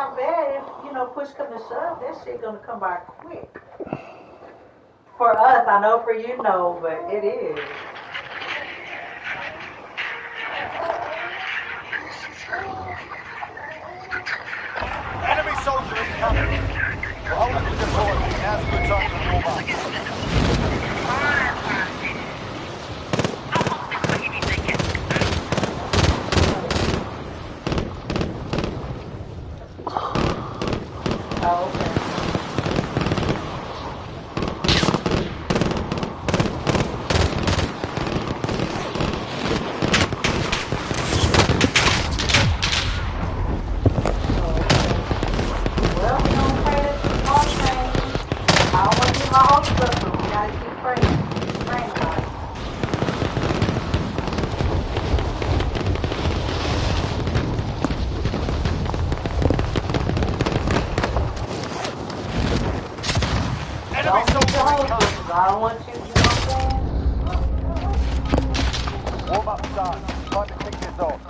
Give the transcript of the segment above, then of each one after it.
not bad if, you know, push come to shove, that shit gonna come by quick. For us, I know for you, no, but it is. Enemy soldier incoming. We're holding the deployment. Now's a good time to warm up. Oh, okay. I don't want you, you know what I'm saying? Warm up done. Time to kick this off.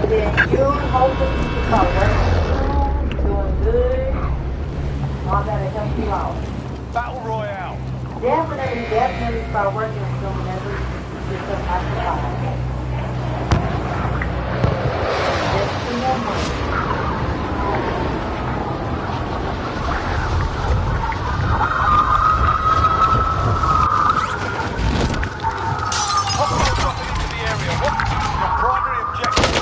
Then you hopefully you can start working soon, doing good. All that'll help you out. Battle Royale. Definitely start working soon whenever you get some after 5. Just 2 more months. Hostiles dropping into the area. What's your primary objective?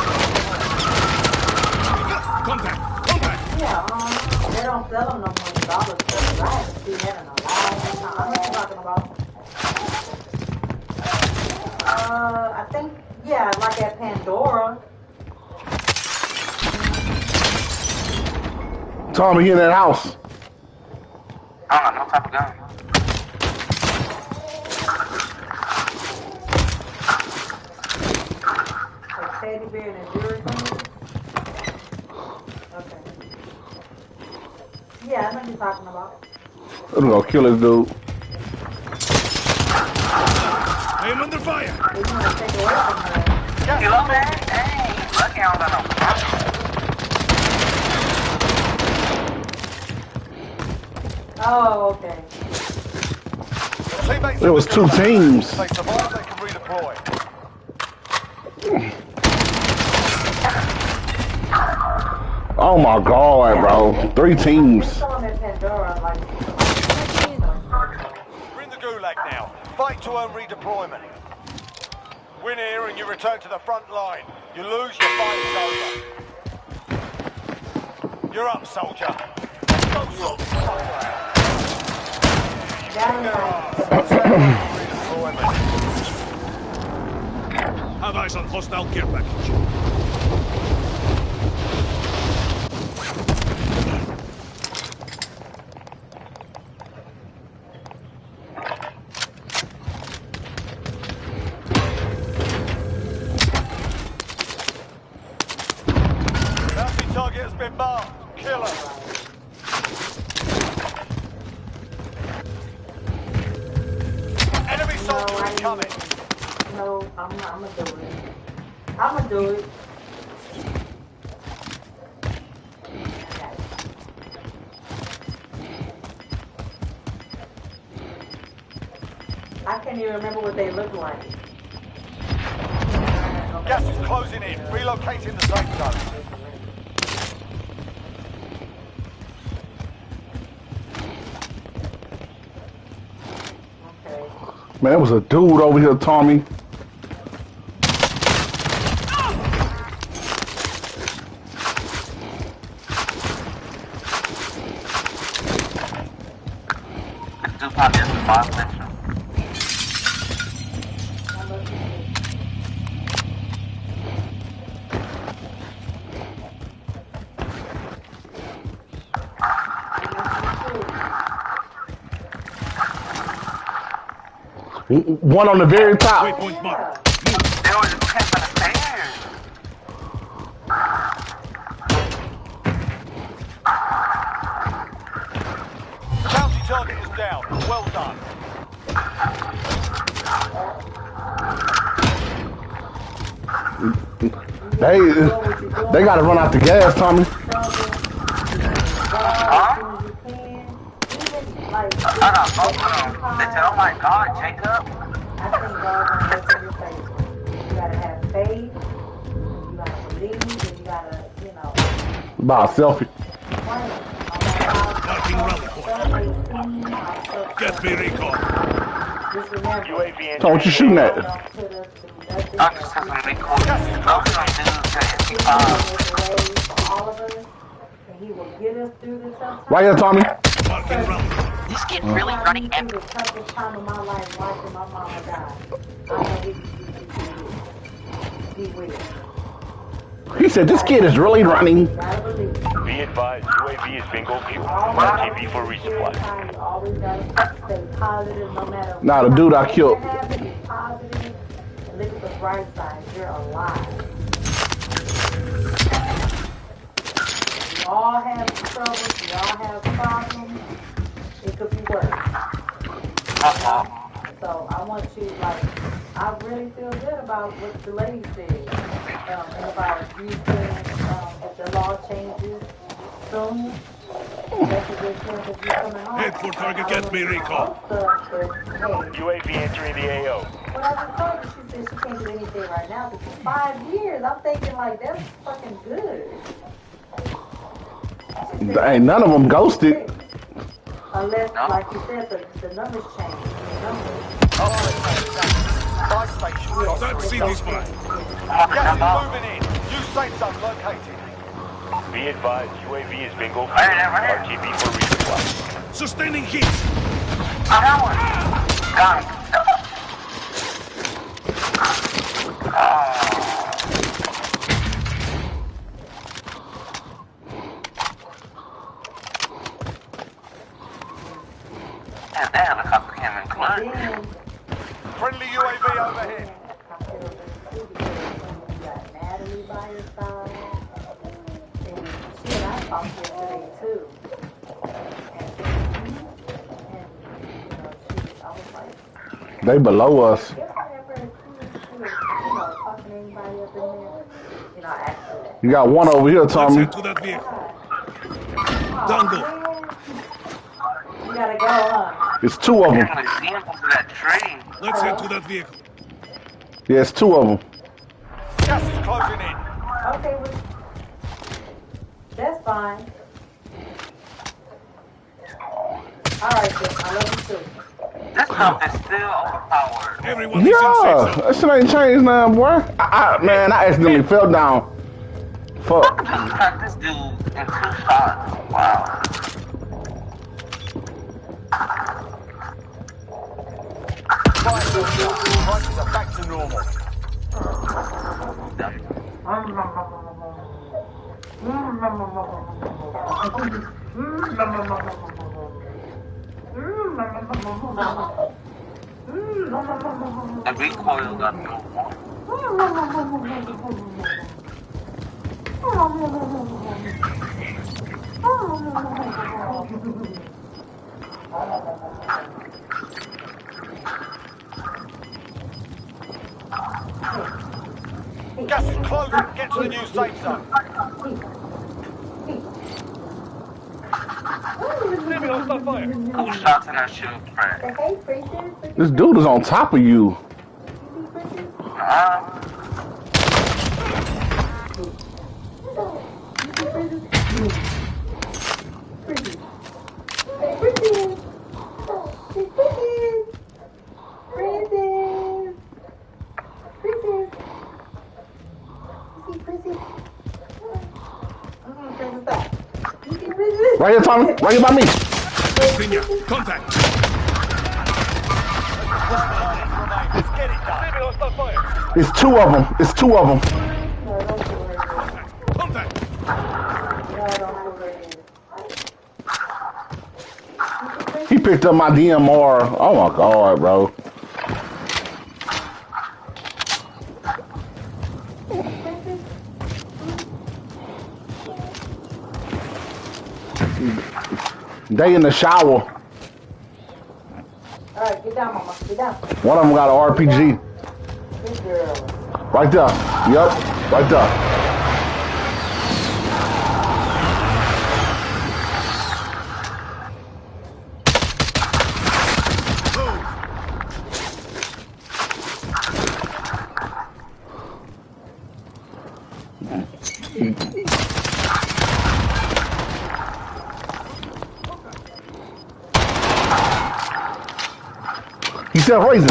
Contact! Yeah, they don't sell them no more dollars. I haven't seen that in a long time. I know what you're talking about. I think, yeah, like at Pandora. Tommy, in that house. I don't know, no type of gun. A teddy bear and a jewelry thing. Okay. Yeah, I know what you're talking about. I'm gonna kill this dude. I am under fire! They're gonna take away from her. You love me? Hey, lucky I don't got no problem. Oh, okay. Teammates There was 2 teams. If they survive, they can redeploy. Oh my god, bro. 3 teams. Some at Pandora, like. We're in the gulag now. Fight to earn redeployment. Win here and you return to the front line. You lose, your fight is over. You're up, soldier. Go, soldier. Have eyes on hostile care package. Bounty target has been marked. Kill him. Enemy soldier incoming. No, I'm gonna do it. I'm gonna do it. I can't even remember what they look like. Gas is closing in. Relocating the safe zone. Okay. Man, there was a dude over here, Tommy. Do pop this boss section. One on the very top. Waypoint marked. They were just camping the stairs. They gotta run out the gas, Tommy. I got both of them. They said, oh my God, Jacob. I think God gonna work in your favor. You gotta have faith, you gotta believe, and you gotta, you know. About a selfie. Marking rally point. Get me recon. Just remember, UAV So what you shooting at? don't put us through nothing. I'm just having me cool. Those are dudes that He will make a way for all of us, and he will get us through this sometimes. Right here, Tommy. Marking rally. This kid really running Through the toughest time of my life watching my mama die. I know he will. He said this kid is really running. You gotta believe. Be advised, UAV is bingo fuel. RTB for resupply. You always gotta stay positive no matter Nah, the dude I killed. what happens, be positive and look at the bright side. You're alive. We all have troubles, we all have problems. It could be worse. So I want you, like, I really feel good about what the lady said. And about you saying that the law changes soon. That's a good chance of you coming home. Head for target, get me recon. UAV entering the AO. But I just told her, she said she can't do anything right now because for 5 years. I'm thinking, like, that's fucking good. Ain't none of them ghosted. Unless, like you said, the numbers change. The numbers. Buy station. Don't see this man. Gas is moving in. New safe zone located. Be advised, UAV is bingo fuel. RTB for resupply. Sustaining heat. I got one. Got him. Damn, that helicopter came in clutch. Friendly UAV overhead. You got Natalie by your side. And shit, I talked yesterday too. And you know, I was like, They below us. if I ever talking to anybody up in there, after that. You got one over here, Let's Tommy. head to that vehicle. Don't go. You gotta go, huh? It's two of them. I see him over that tree. Let's head to that vehicle. Yeah, it's two of them. Gas is closing in. Okay, well, that's fine. Alright, then. I love you too. This stuff is still overpowered. Everyone is in Yeah, safe zone. that shit ain't changed now, boy. Man, I accidentally fell down. Fuck. I just cracked this dude in 2 shots. Wow. Prices are back to normal. The recoil got no more. Gas is closing. Get to the new safe zone. Cool shots in that shield crack. Hey, preacher. This dude is on top of you. Right here, Tommy. Right here by me. Pinya, contact. Let's get it done. It's two of them. It's two of them. Contact. He picked up my DMR. Oh my god, bro. They in the shower. Alright, get down, mama. Get down. One of them got an RPG. Good girl. Right there. Yep. Right there. He's still raising.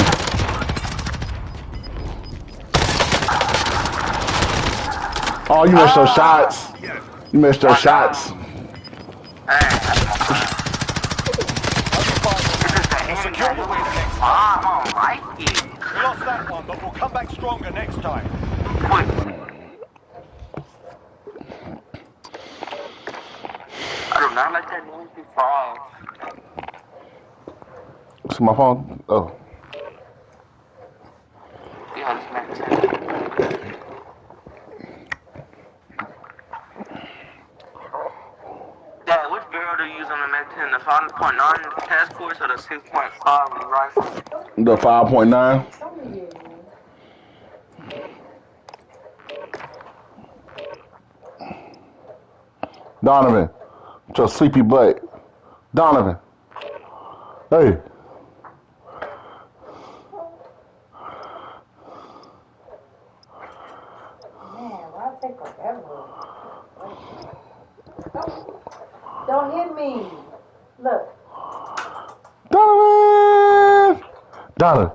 Oh, you missed those shots. You missed those shots. Secure the win next time. I don't like it. We lost that one, but we'll come back stronger next time. I do not like that movie song. It's my phone. Oh. Yeah, it's Mac 10. Dad, which barrel do you use on the Mac 10? The 5.9 task force or the 6.5 rifle? The 5.9. Donovan. With your sleepy butt. Donovan. Hey. Take forever. Don't hit me. Look. Donovan.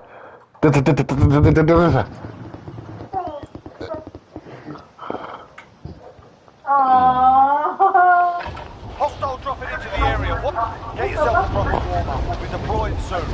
Hostile dropping into the area. What? Get yourself a proper warm-up. We'll be deployed soon.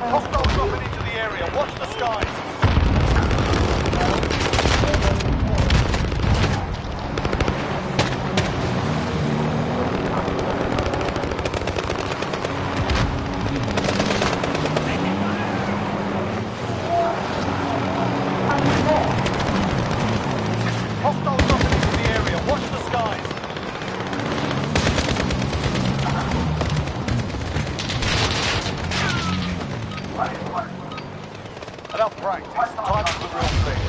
Hostile dropping into the area. Watch the skies. Hostile dropping into the area. Watch the skies. Enough practice. Time for the real thing.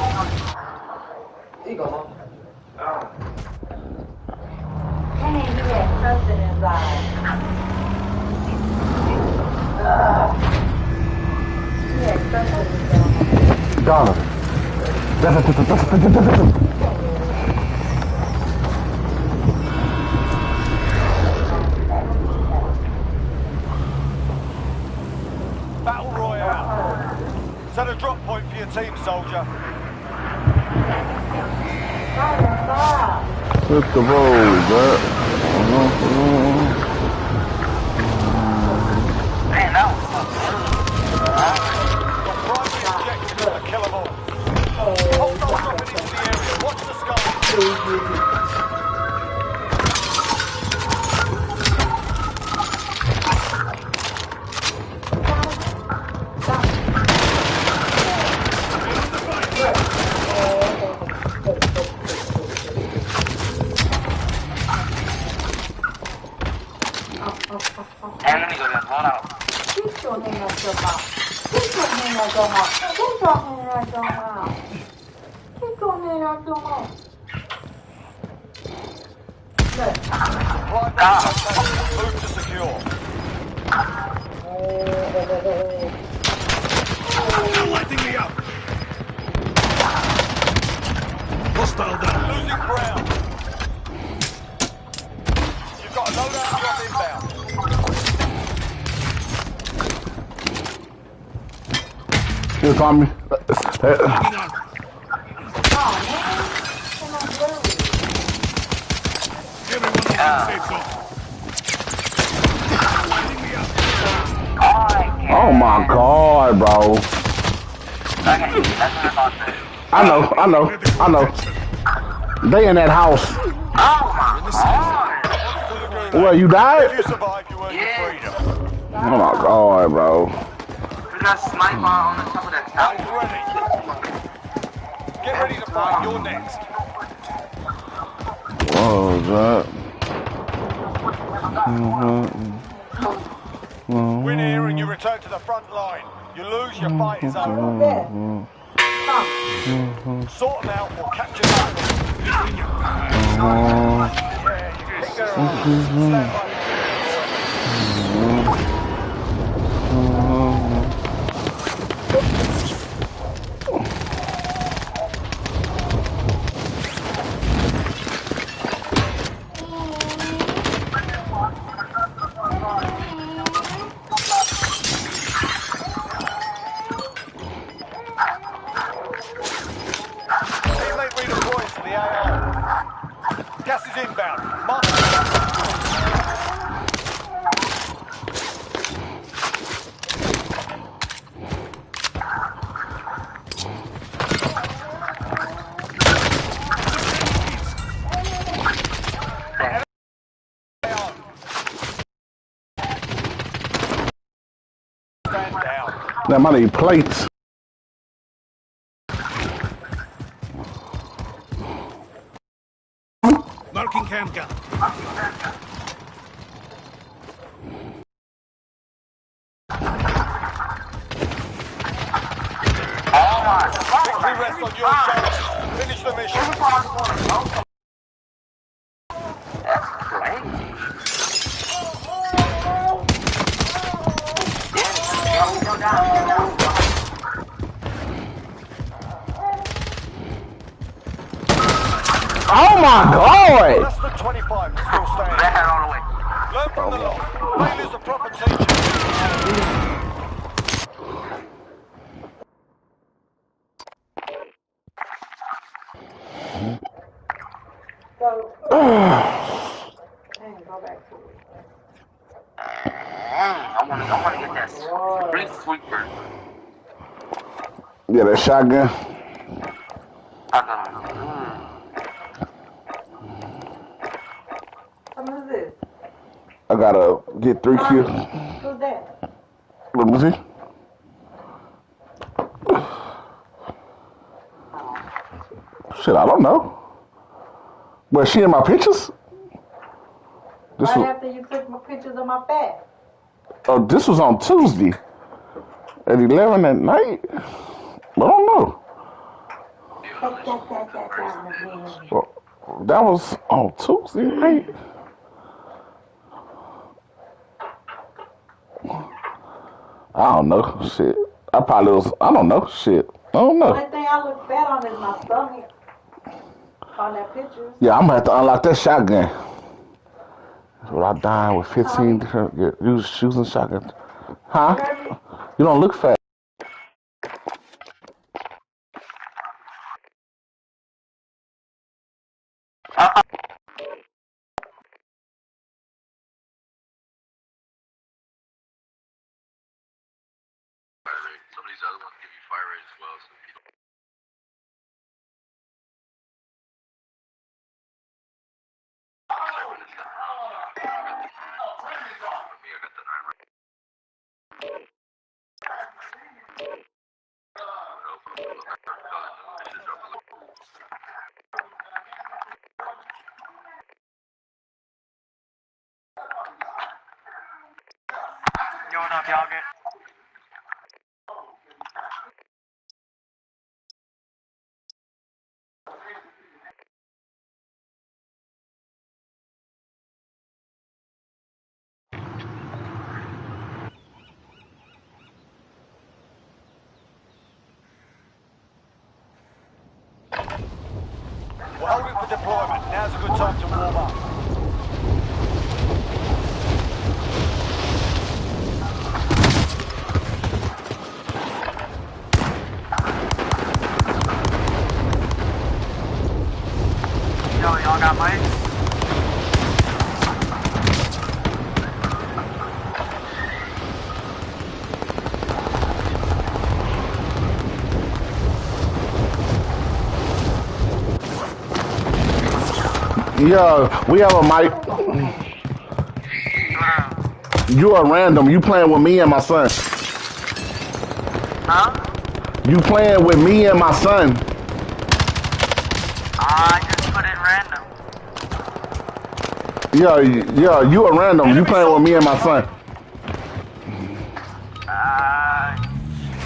Dang, he had something inside. He had something inside. Donovan. Battle Royale. Set a drop point for your team, soldier. Hit the road, man. Man, that was so Your primary objective is to kill them all. Hostile dropping into the area. Watch the skies. And let me go there. Hold out. Keep your hand out your mouth. Keep your hand out your mouth. Keep your hand out your mouth. Keep your hand out your mouth. Look. Right now, move to secure. They're lighting me up. Hostile down. Losing ground. You've got a loadout drop inbound. Here, Tommy. Hang on. Oh, man. Come on, blue. Everyone in the safe zone. Lighting me up. Oh my God, bro. Okay, that's what I thought. I know. They in that house. Oh my God. Well, you died? If you survive, you earn your freedom. Oh my god, bro. We got sniper on the top of that tower. Guys, ready. Get ready to fight. You're next. What was that? Win here and you return to the front line. You lose, your fight is over. Who's that? Sort them out or capture them. Yeah, you pick their arms. Stand by. Teammate redeploying to the AR. Gas is inbound. Mark the stand down. Damn, I need plates. Marking cam gun. Victory rests on your shoulders. Finish the mission. Oh my god! Less than 25 is still standing. That had all the way. Learn from the log. Failure's a proper teacher. So, dang, go back to it. I want to get that street sweeper. Yeah, that shotgun. I got So who's this? I gotta get 3 kills. Who's that? Let me see. Shit, I don't know. But she in my pictures? This Right was, after you took my pictures of my back. oh, this was on Tuesday at 11 at night. I don't know. Well, that was on Tuesday night. I don't know. Shit. I probably was. I don't know. Shit. I don't The know. only thing I look fat on is my stomach. On that picture. Yeah, I'm gonna have to unlock that shotgun. That's what I died with 15 different. Yeah, you was choosing shotgun. Huh? You don't look fat. some of these other ones give you fire rate as well, so if you don't. Yo, what up, y'all? Get. We're holding for deployment. Now's a good time to warm up. Yo, y'all got mics? Yeah, we have a mic. You are random. You playing with me and my son. Huh? You playing with me and my son. I just put in random. Yeah, you are random. You playing with me and my son.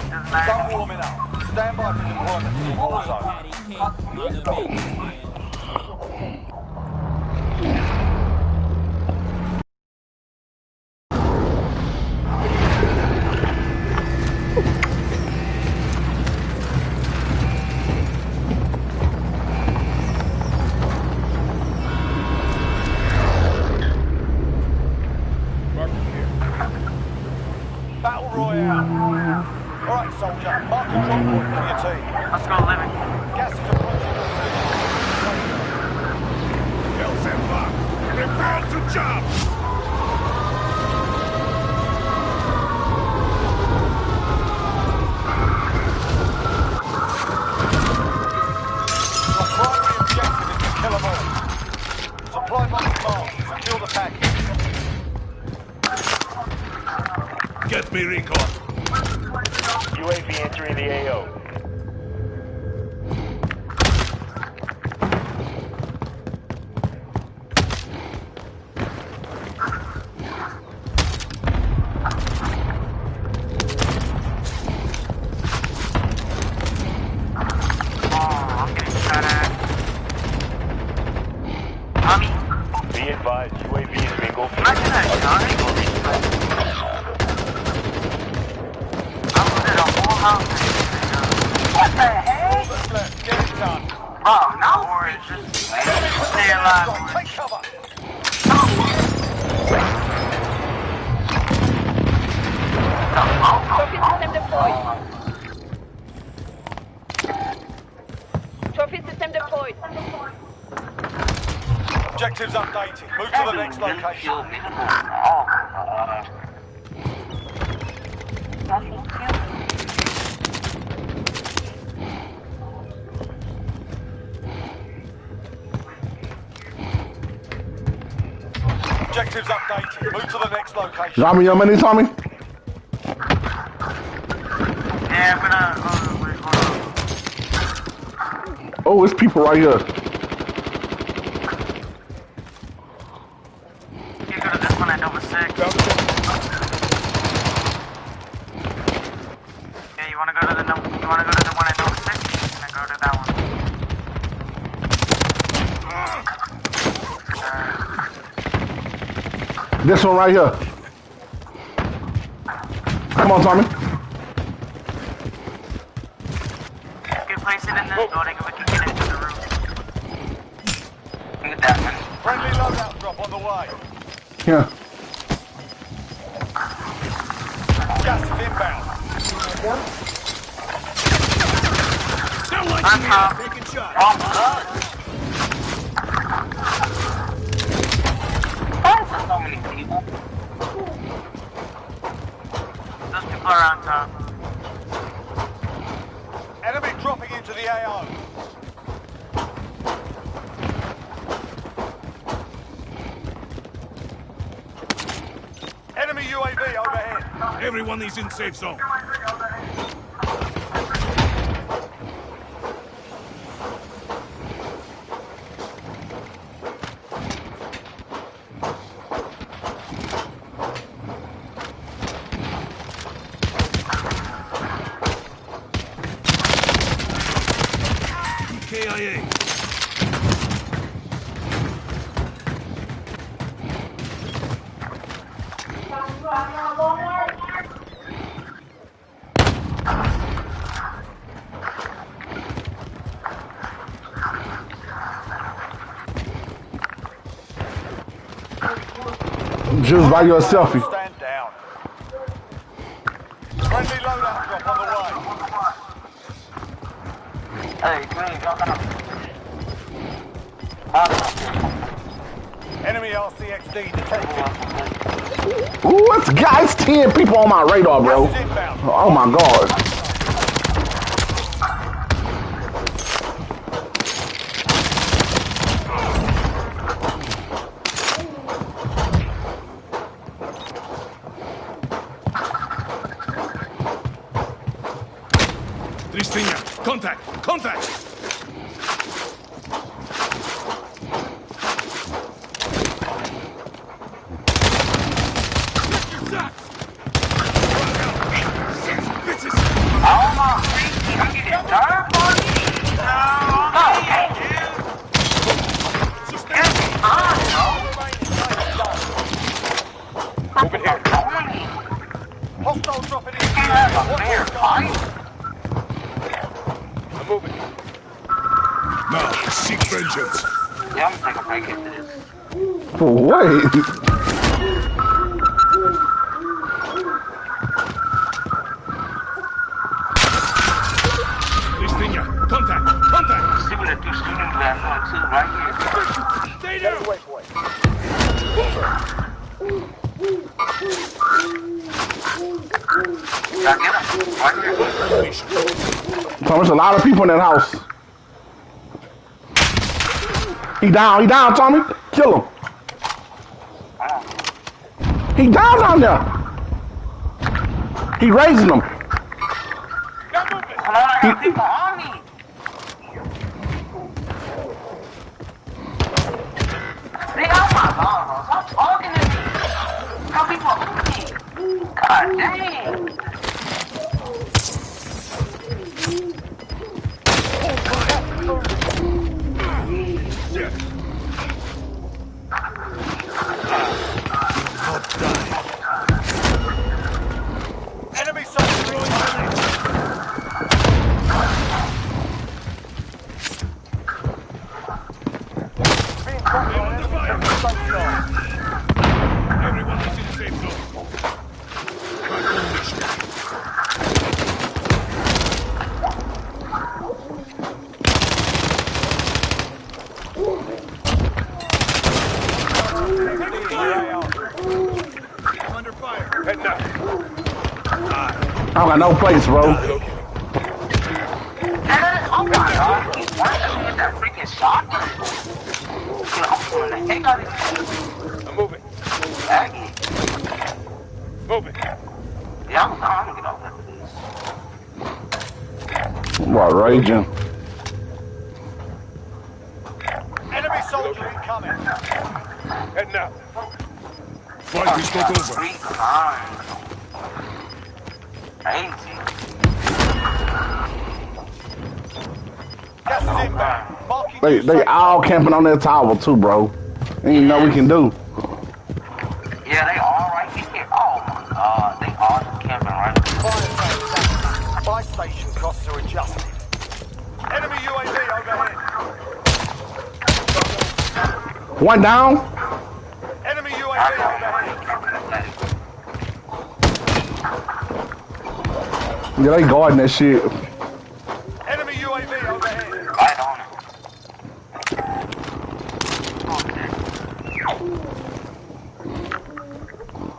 Doesn't Start matter. warming up. Stand by for deployment to the war zone. Battle Royale. All right, soldier. Mark a drop point for your team. Let's go, living. Gas is approaching. Elsenbach, prepare to jump! Your primary objective is to kill them all. Supply box marked. Secure the package. Get me recon. UAV entering the AO. I'm getting shot at. Mommy, Be advised, UAV is bingo. imagine that, Johnny. I looted a whole house. What the heck? All that's left. Get it done. Oh, no worries. Just stay alive. Take cover. Trophy system deployed. Trophy system deployed. Objectives updated. Move to the next location. Oh, Objectives updated. Move to the next location. Tommy, your money, Tommy? yeah, I'm gonna. Wait, hold on. Oh, it's people right here. You go to this one at number 6. Yeah, you wanna go to the number? You wanna go to the one at number 6? I'm gonna go to that one. This one right here. Come on, Tommy. You can place it in this building and we can get into the room. Look at that one. Friendly loadout drop on the way. Here. Gas is inbound. Sound like I'm me. top. Taking shots. Oh, good. Why is there so many people? Those people are on top. Enemy dropping into the AO. Enemy UAV overhead. Everyone is in safe zone. KIA. Just buy you a selfie. Stand down. Friendly loadout drop on the way. Hey, green, jump out. Enemy RCXD detected. Ooh, it's guys, 10 people on my radar, bro. Gas is inbound. Oh my god. Tristinha, contact! Contact! Moving here. Hostile dropping in here. I'm moving. Now, seek vengeance. Yeah, I'm gonna take a break into this. Wait. Tristinha, contact! Contact! See what the two students that know too, right here. Stay there! Get away, boy. Gotta get him. Right here. There's a lot of people in that house. He down, Tommy. Kill him. He down there. He raising them. Come on, I got people on me. Stay out my mouth. Stop talking to me. Got people on me. God dang. Enemy soldier incoming. Being tracked by enemy from the safe zone. Everyone is in the safe zone. Back on mission. I'm under fire. Heading out. I don't got no place, bro. Oh my God. He's working with that freaking shotgun. I'm pulling the heck out of this. I'm moving. Aggie. Moving. Yeah, I'm gonna get over this. What, raging? Enemy soldier incoming. Heading out. Fight is not over. Free crime. Crazy. Gas is inbound. Marking They new safe all camping on that tower too, bro. Ain't nothing we can do. Yeah, they all right here. Oh my God, they all just camping right here. Fire sale down. Buy station costs are adjusted. Enemy UAV overhead. One down. Enemy I UAV know overhead. they camping at that. Yeah, they guarding that shit. Enemy UAV overhead. Right on it.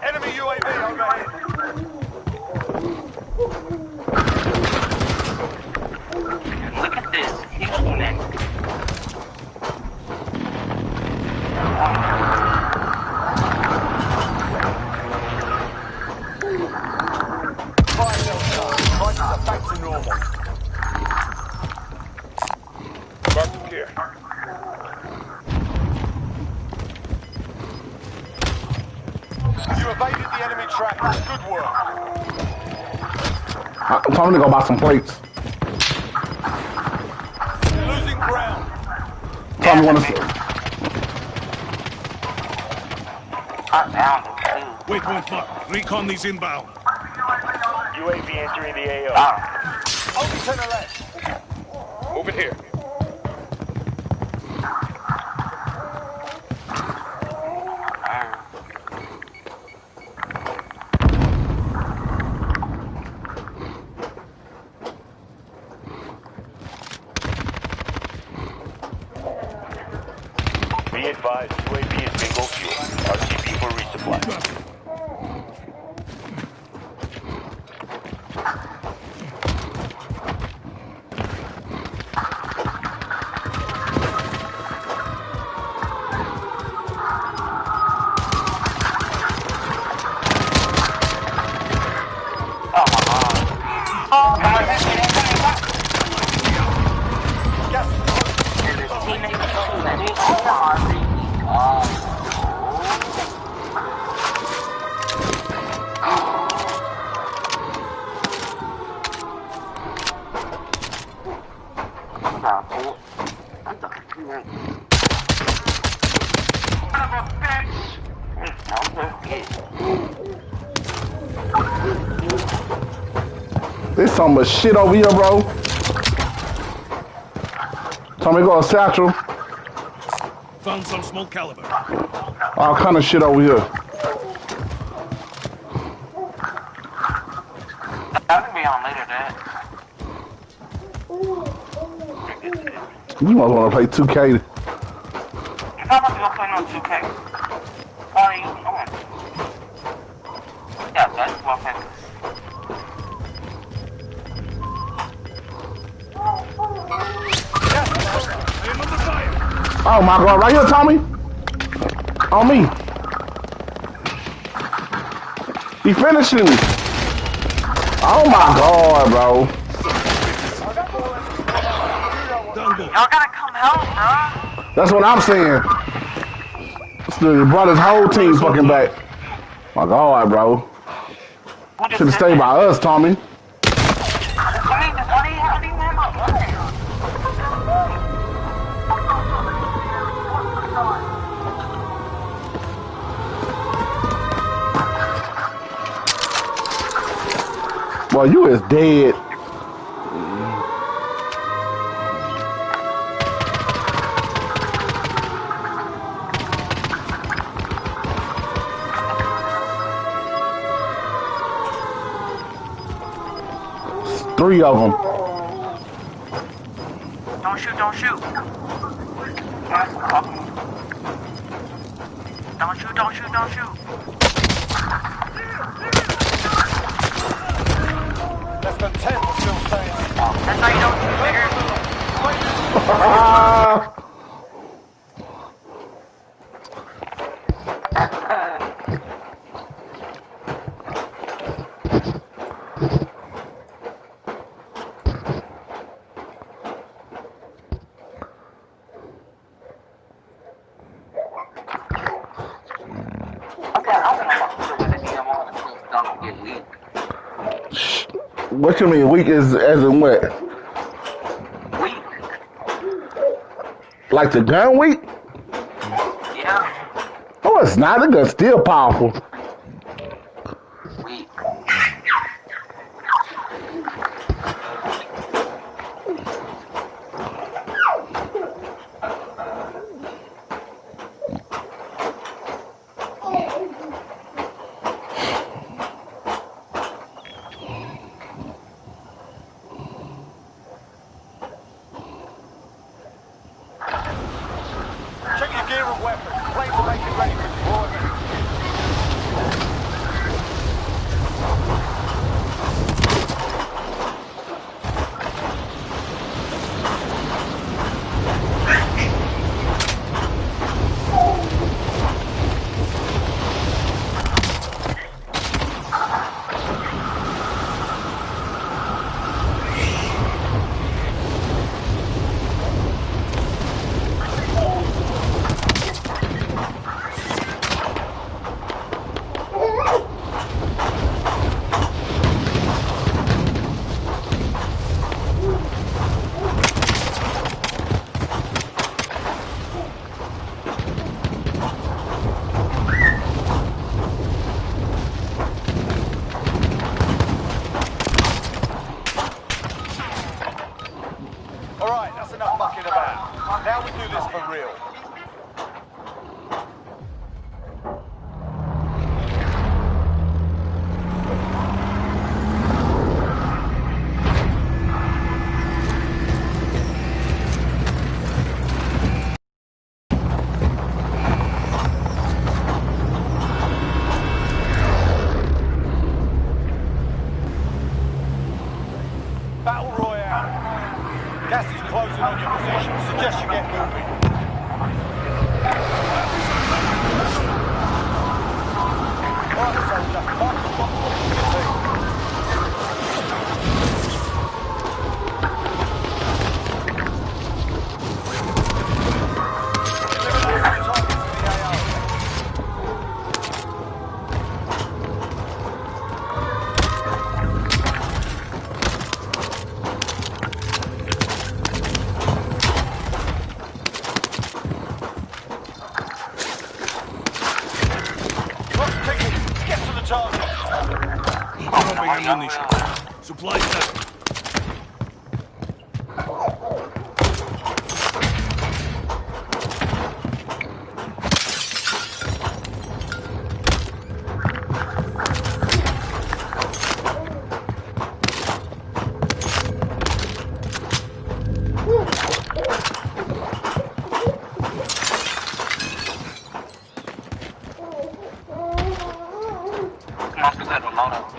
Enemy UAV overhead. Look at this. He's connected. Fire sale down. Prices are back to normal. Marking here. You evaded the enemy trackers. Good work. I'm telling to go buy some plates. You're losing ground. Tommy wanna. I downed him too. Wait one fuck. Recon these inbound. UAV entering the AO. Ah, Only 10 or less. Moving here. Be advised, UAV is bingo fuel. RTB for resupply. There's so much shit over here, bro. Tommy, go a satchel. Found some small caliber. All kind of shit over here. That can be on later, Dad. You must want to play 2K. If I'm about to go play no 2K. Why you going? Yeah, that's well played. I am under fire. Oh my God, right here, Tommy. On me. He finishing me. Oh my God, bro. Y'all gotta come help, bro. That's what I'm saying. He brought his whole team fucking back. My God, bro. Should have stayed by us, Tommy. Well, you is dead. Three of them. Don't shoot, don't shoot. Don't shoot, don't shoot, don't shoot. Less than 10 are still staying. That's how you don't shoot, nigger. What you mean weak is as in what? Weak. Like the gun weak? Yeah. Oh, it's not. The gun's still powerful. Weak. Check your gear and weapons. Planes are making ready for deployment. Alright, that's enough mucking about. Now we do this for real. Battle Royale. Gas is closing on your position. Suggest you get moving. Alright, soldier. Mark the spot for your team. Eliminate all targets in the AO. Clock's ticking. Get to the target. Dropping ammunition. Supply set. Must have had a loadout.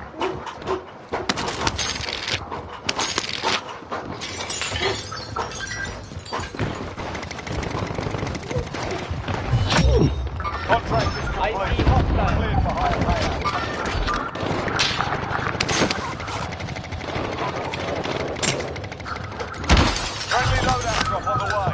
Contract is complete. Cleared for higher payout. Friendly loadout drop on the way.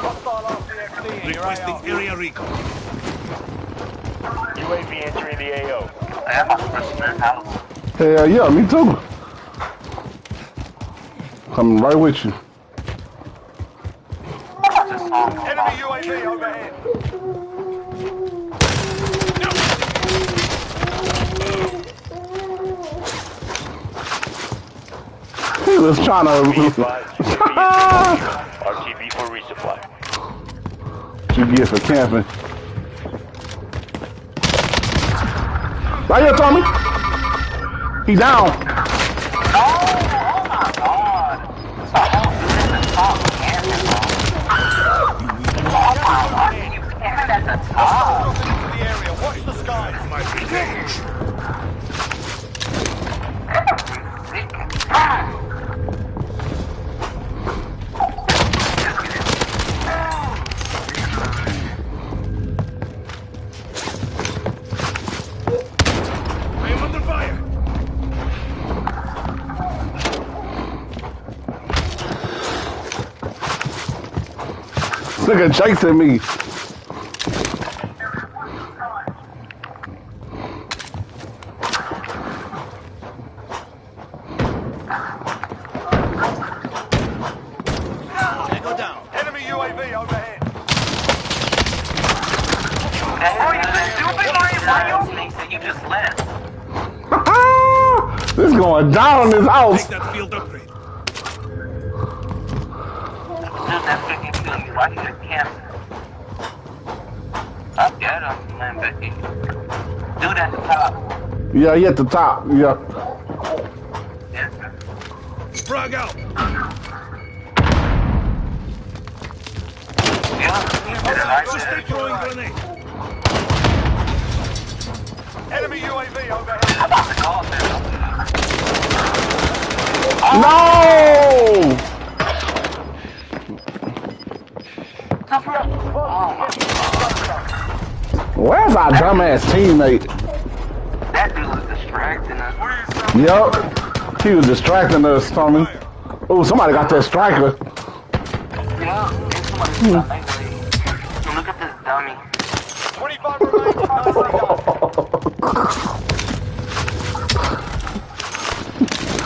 Hostile RCXD in your Requesting AO. area recon. UAV entering the AO. I have my first in house. Hell yeah, me too. Coming right with you. Just saw him. Enemy UAV overhead. He was trying to. RTB for resupply. What you get for camping? Right here, Tommy. He down. Oh my god. So how good is the top camping, bro? Oh my god, you camping at the top. Dropping into the area. Watch the skies. My revenge. I am under fire. This nigga chasing me. Tango down. Enemy UAV overhead. Oh, you just stupid, Mario? You just left. This going down in this house. Take that field upgrade. Dude, that freaking kill you. Why you just camping? I get him, man, Becky. Dude at the top. Yeah, he at the top. Yeah. Yes, Frag out. yeah. Stay throwing grenade. Enemy UAV overhead. I'm about to call man. No! Where's our dumbass teammate? That dude was distracting us. Yup. He was distracting us, Tommy. Oh, somebody got that striker. Yeah, and somebody was like, hey, look at this dummy. 25 remain. Nicely done.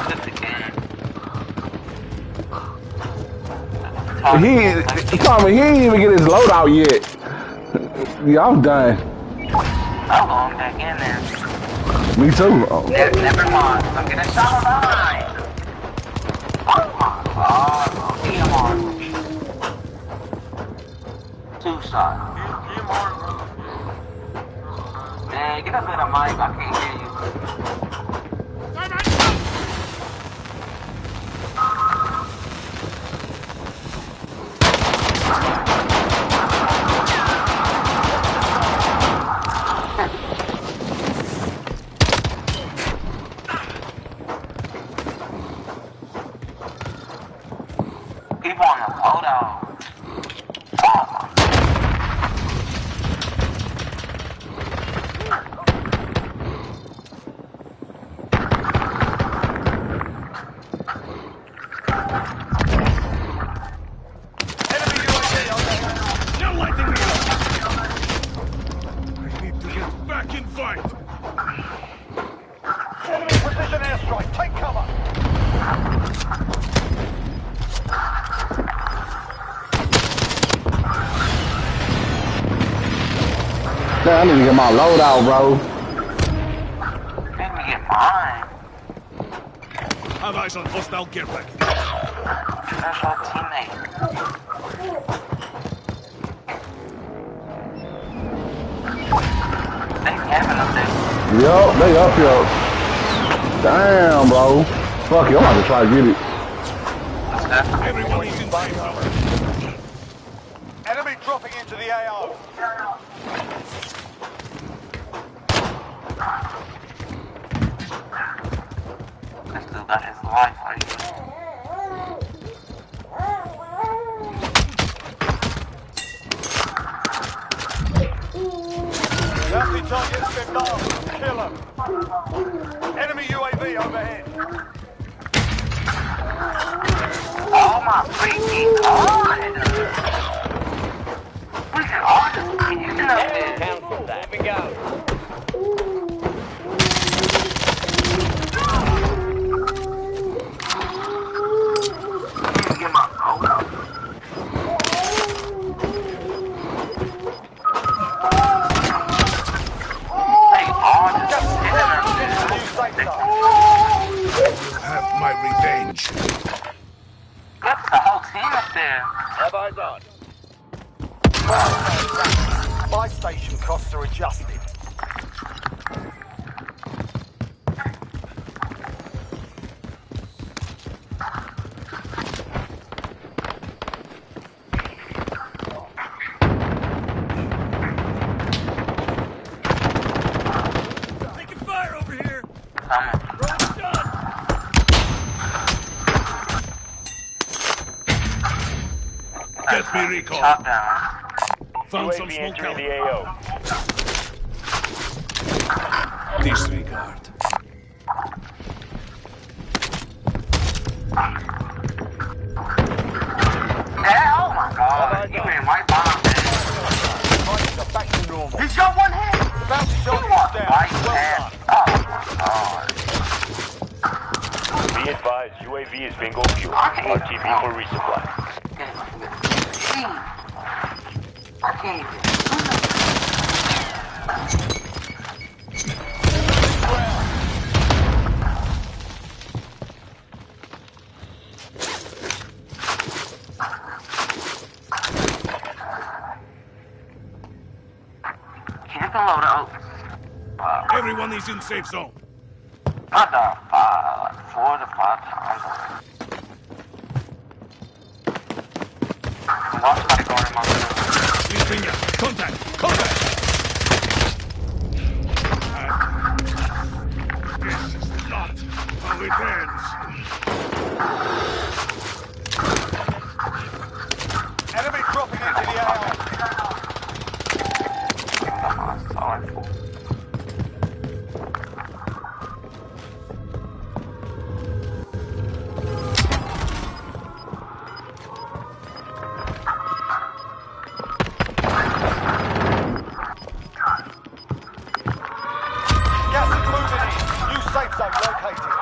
Just a game. Tommy, he ain't even get his loadout yet. Yeah, I'm done. I'm going back in there. Me too. Oh. Never mind. I'm gonna shot line. Oh my god. DMR. Two shots. Man, get up in the mic. I can't hear you. People on the loadout. Oh my. Enemy UAV overhead. You're lighting me up. I need to get back in fight. Enemy precision airstrike. Take cover. Yeah, I need to get my load out, bro. Let me get mine. Have eyes on hostile care package. That's our teammate. They having up there. Yup, they up here. Damn, bro. Fuck it, I'm about to try to get it. Everyone is in safe zone. Enemy dropping into the AO. This dude got his life right here. Bounty target's been marked. Kill him. Enemy UAV overhead. Oh my freaking god! We can all just keep up there. Cancel that. Here we go. Get my phone up. They all just sitting up there. New safe zone. Have my revenge. That's the whole team up there. Have eyes on. Buy station costs are adjusted. Taking fire over here. Coming. Road's done. Get me recall. Chop down. Found some UAV smoke entering the out. AO. Disregard. Yeah, oh my god. You been white bomb, man. Prices are back to normal. He's got one hit. The bounty He target's walked down. right Well past. done. Oh my god. Be advised, UAV is bingo fuel. I can't- RTB for resupply. I can't even. Can't load up. Everyone is in safe zone. What the fuck? Like 4 to 5 times. Watch how to go in my middle. He's been out. Contact. Contact. This is not how it ends. Enemy dropping into the AO. Sorry, fool. Gas is moving in. New safe zone located.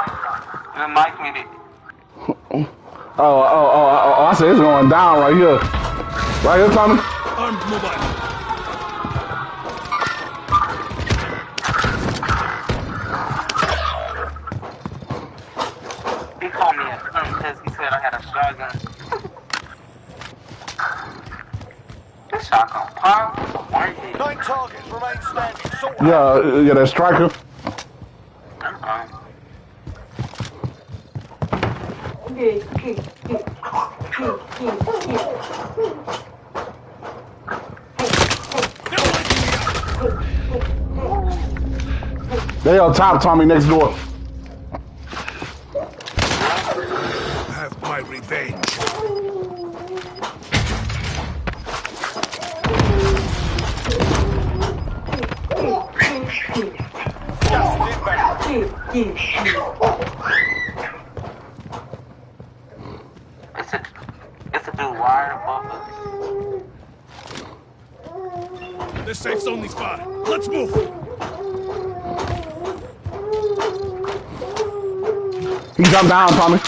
The mic me. Oh, I said it's going down right here. Right here, Tommy? Armed mobile. He called me a cunt because he said I had a shotgun. This shotgun pop. 9 targets remain standing. Sort Yeah, that striker. They on top, Tommy, next door. Have my revenge. gas is inbound. It's a dude wire above us. The safe zone is far. Let's move. He jumped down, Tommy.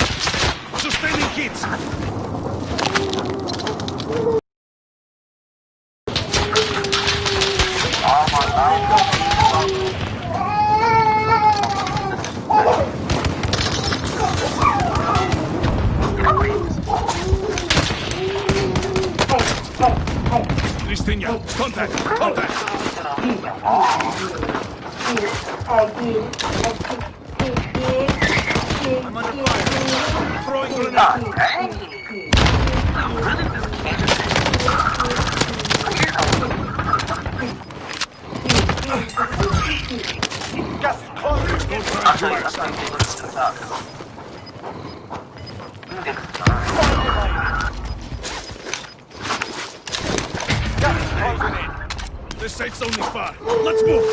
Sustaining kids. Oh my Stinya, contact! Contact! I'm under fire. Throwing grenade. Gas is closing. No time to back. Gas is closing in. This safe zone is far. Let's move!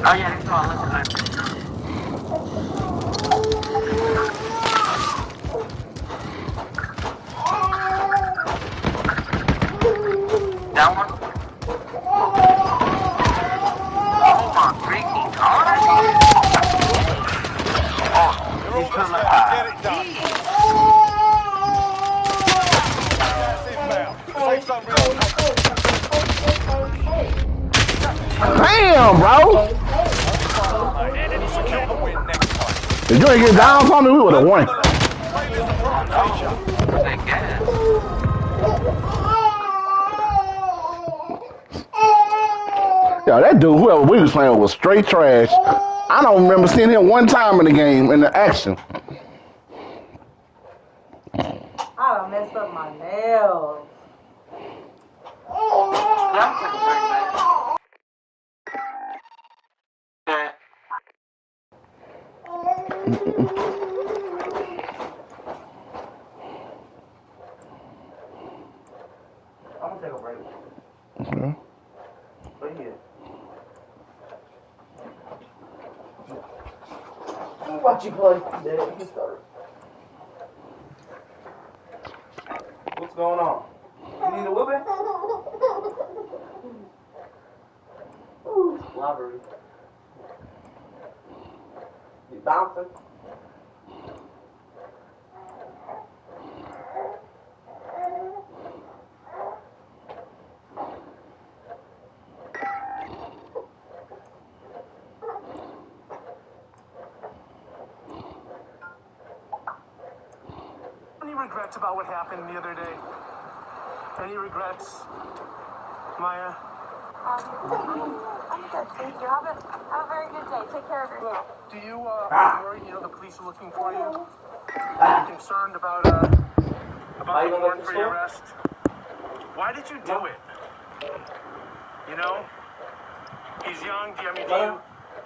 Oh yeah, come on, listen. That one? Oh my freaking god! You're all that's left. Get it done. Gas inbound. Safe zone Damn, bro. Secure the win next time. If you ain't get down on me, we would have won. Failures are wrong, teacher. I guess. Yeah, that dude, whoever we was playing with, was straight trash. I don't remember seeing him one time in the game, in the action. I done messed up my nails. That's a great man. I'm gonna take a break. Okay. But yeah. Watch you play. Yeah, you can start. What's going on? You need a whipping? Library. You bouncing? Any regrets about what happened the other day? Any regrets, Maya? I'm good, thank you. Have a very good day. Take care of yourself. Do you worry? You know the police are looking for you. Are you concerned about the warrant for your arrest? Why did you do it? You know, he's young. Do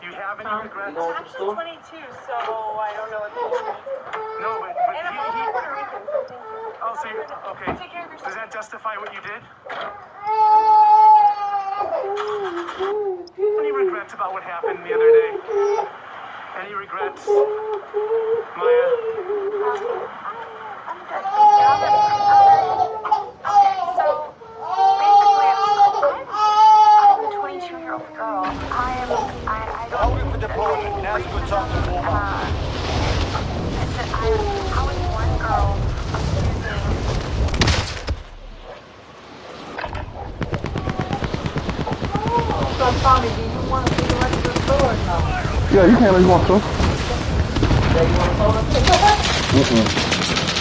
you have any regrets? I'm actually 22, so I don't know what to do. No, but And I'm also Puerto Rican, so thank you. oh, so you're okay. Take care of yourself. Does that justify what you did? Any regrets about what happened the other day? Any regrets, Maya? I'm good, thank you. Okay, so basically, I'm a 22-year-old girl. I don't. Hold it for deployment. Now's a good time to warm up. I was one girl accusing. So Tommy, do you want to see the rest of the store or no? Yeah, you can if you want to. Yeah, you want to soda?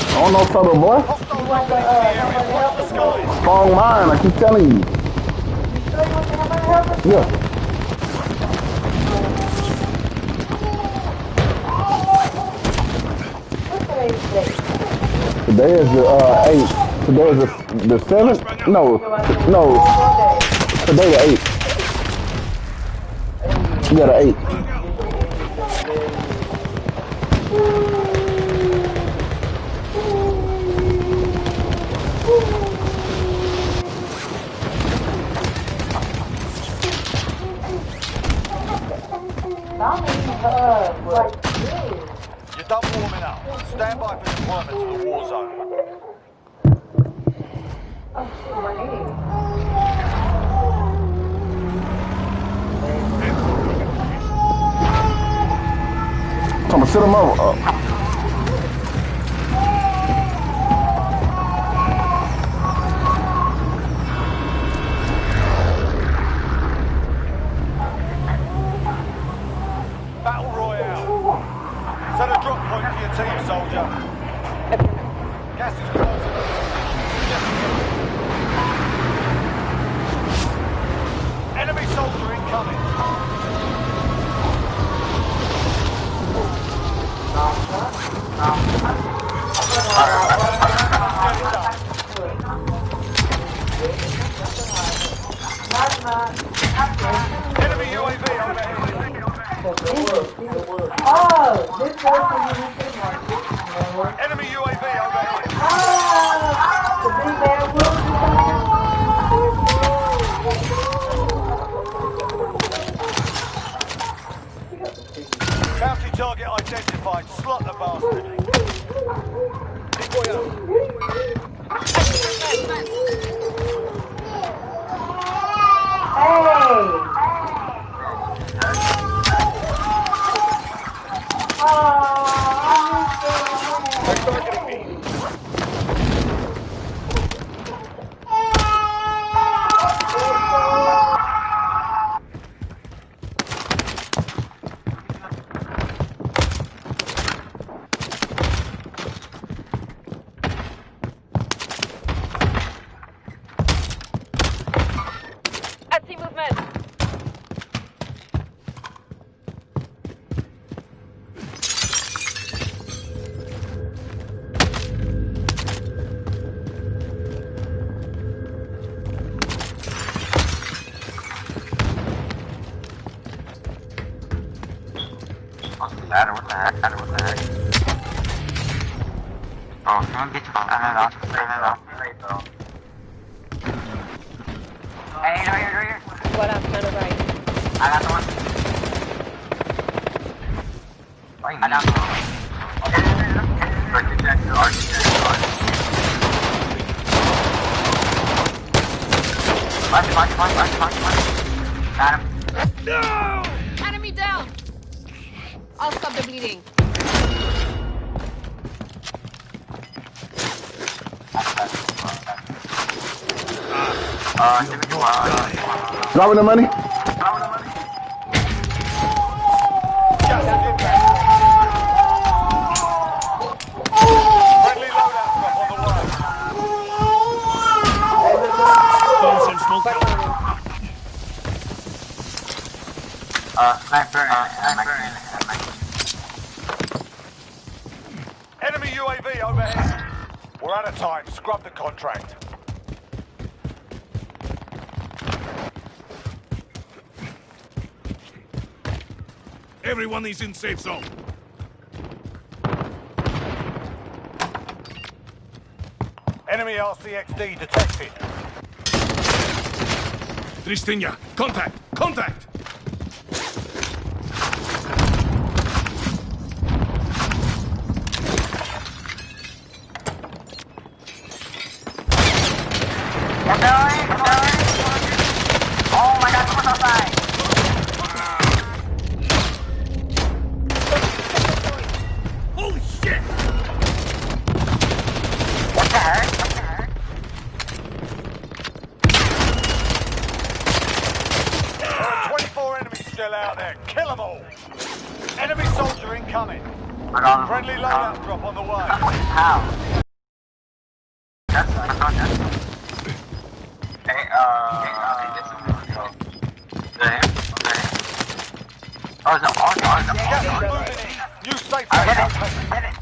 I don't know, soda boy. You want the helper? Strong mind, I keep telling you. You sure you want the helper? Yeah. What's today's date? Today is the 8th. Today is the 7th? No. Today the 8th. Yeah, the 8th. Like this. You're done warming up. Stand by for deployment to the war zone. Oh shit, my head. I'm gonna sit him over. Battle Royale. Set a drop point for your team, soldier. Gas is closing. Enemy soldier incoming. Enemy UAV overhead. Oh, this was for you to market. Enemy UAV overhead. The big bad wolf. Bounty target identified. Slot the bastard. I see movement. What's the matter? What the heck? What the heck? Oh, someone get your phone off. Hey, right here. What up, kind of right. I got the one. I got the one. Punch. Got him. No! Enemy down. I'll stop the bleeding. Dropping the money? Friendly loadout drop on the way. Throwing some smoke. Sniper. Enemy UAV overhead. We're out of time. Scrub the contract. Everyone is in safe zone. Enemy RCXD detected. Tristinia, contact! Oh my god, someone's outside! Holy shit! What the heck? 24 enemies still out there. Kill them all. Enemy soldier incoming. I got him. Friendly loadout drop on the way. How? That's not Hey, oh, it's Gas is moving in. New safe Get zone. it.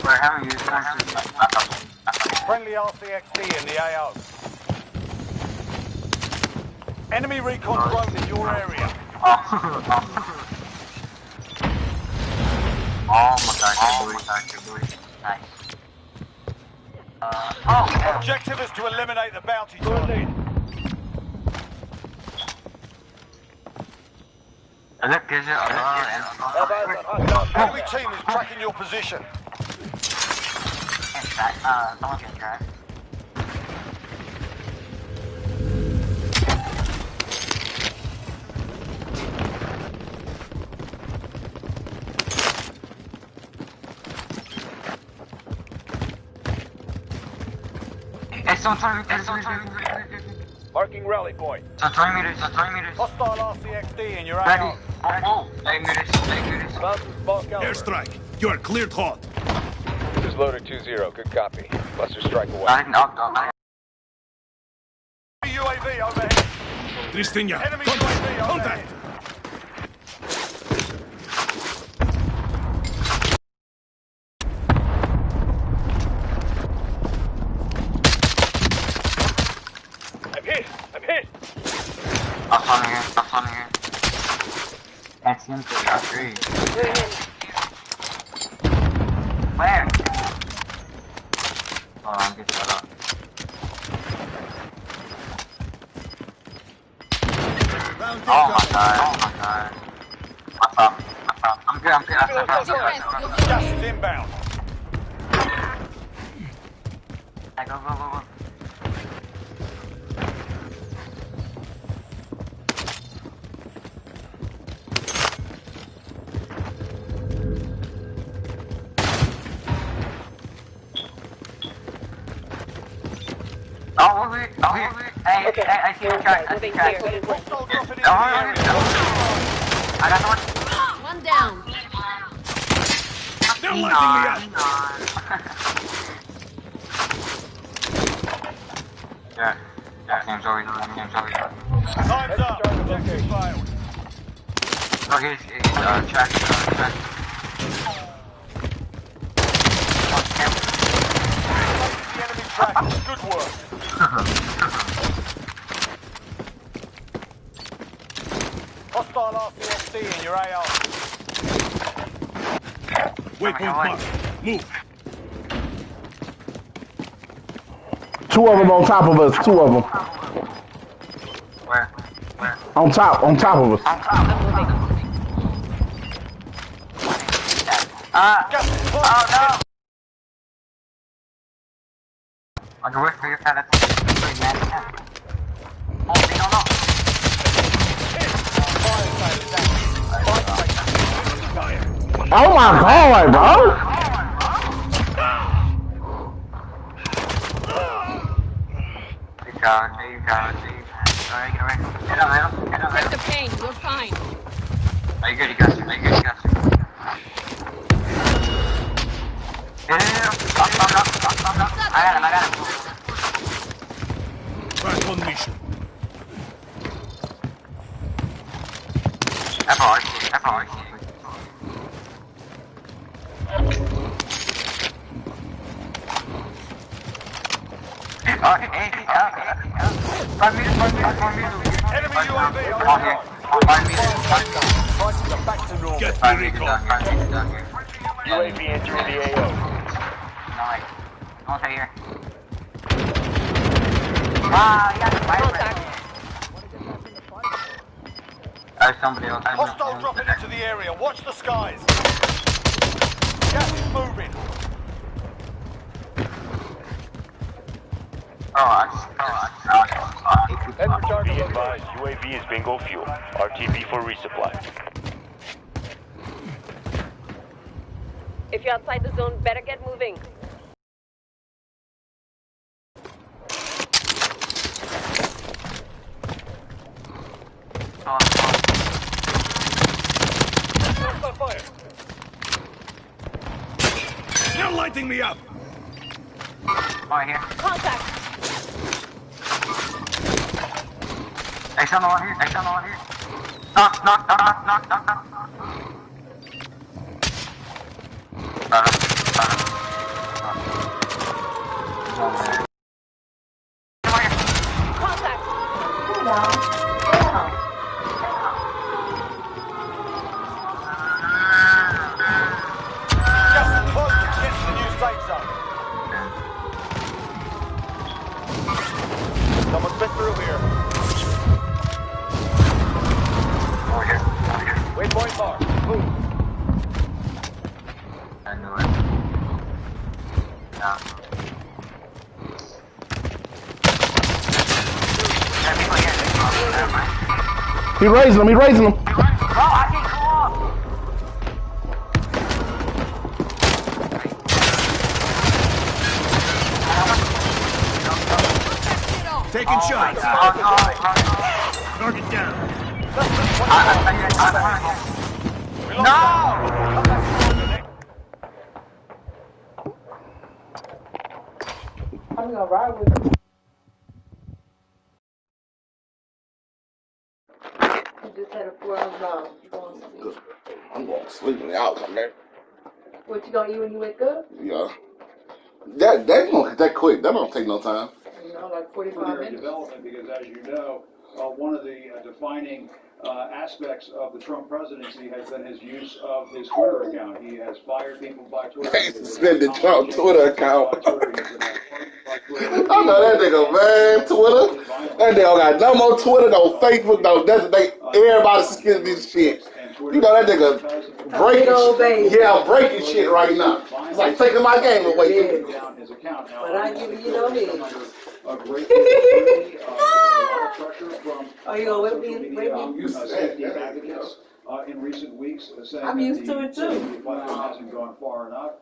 We're having you Friendly RCXD in the AO. Enemy recon drone in your area. Oh my god, nice. Objective is to eliminate the bounty target. Look, there's Enemy team is tracking your position. someone's gonna try. Hey, someone's trying to Marking rally point. 20 meters. Hostile RCXD in your Ready. AO. 8 meters. Mountains bulk out. Airstrike. You are cleared hot. is loader 2-0. Good copy. Cluster strike away. UAV overhead. Tristinia, Enemy UAV contact! overhead. I'm hit! I'm hit! That's on here. That's him, I agree. Where? Hold on, get that up. Oh my god. What's up? I'm good. Gas is inbound. Hey, go. Oh, here. Hey, Okay. I see the track. Moving here. Hostile dropping into Oh, the area. I got someone. One down. They're lighting me up! Yeah, I'm sorry. Time's up. Objective failed. Oh, he's track. The enemy track. Good work. Hostile RCXD in your AR. Waypoint mark. Move. Two of them on top of us. Two of them. Where? On top of us. Gas is close. Oh no! I can work for your kind of thing, man. Oh, they don't know. Oh my god, bro! You got it. Alright, get away. Get out. Take the pain. You're fine. Are you good? You got you. Yeah. I got him. Back on mission. FR. Hey. 5 meters. Enemy UAV On overhead. here. 5 meters. Prices are back to normal. Get 5 me meters recon. down here. UAV entering the AO. Nice. Don't stay here. You got the fire. There's somebody else. Hostile dropping into the area. Watch the skies. Gas is moving. Head for target. Be advised, UAV is bingo fuel. RTB for resupply. If you're outside the zone, better get moving. Fire. They're lighting me up! Right here. Contact. Hey, someone here. Knock. Contact. Gas is close to get to the new safe zone. Someone's been through here. Over here. Waypoint mark. Move. I knew it. Yeah. People here. Never mind. He raising them. Oh, I can't go up. Taking shots. Oh, Target down. We lost that. Come back to the next. gonna ride with you. You just had a 4 hours off. You going to sleep? I'm going to sleep when y'all come back. What you gonna eat when you wake up? Yeah. That gonna hit that quick. That don't take no time. You know, like 45 minutes. Development, because as you know, one of the defining aspects of the Trump presidency has been his use of his Twitter account. He has fired people by Twitter. They suspended Trump Twitter account. I know that nigga, man. Twitter. That nigga got no more Twitter, no Facebook, no nothing. Everybody suspended this shit. You know that nigga breaking shit. Yeah, breaking shit right now. It's like taking my game away. But I give you no head. A great deal of a lot of pressure from social media safety advocates in recent weeks, saying I'm used to it too. The platform hasn't gone far enough.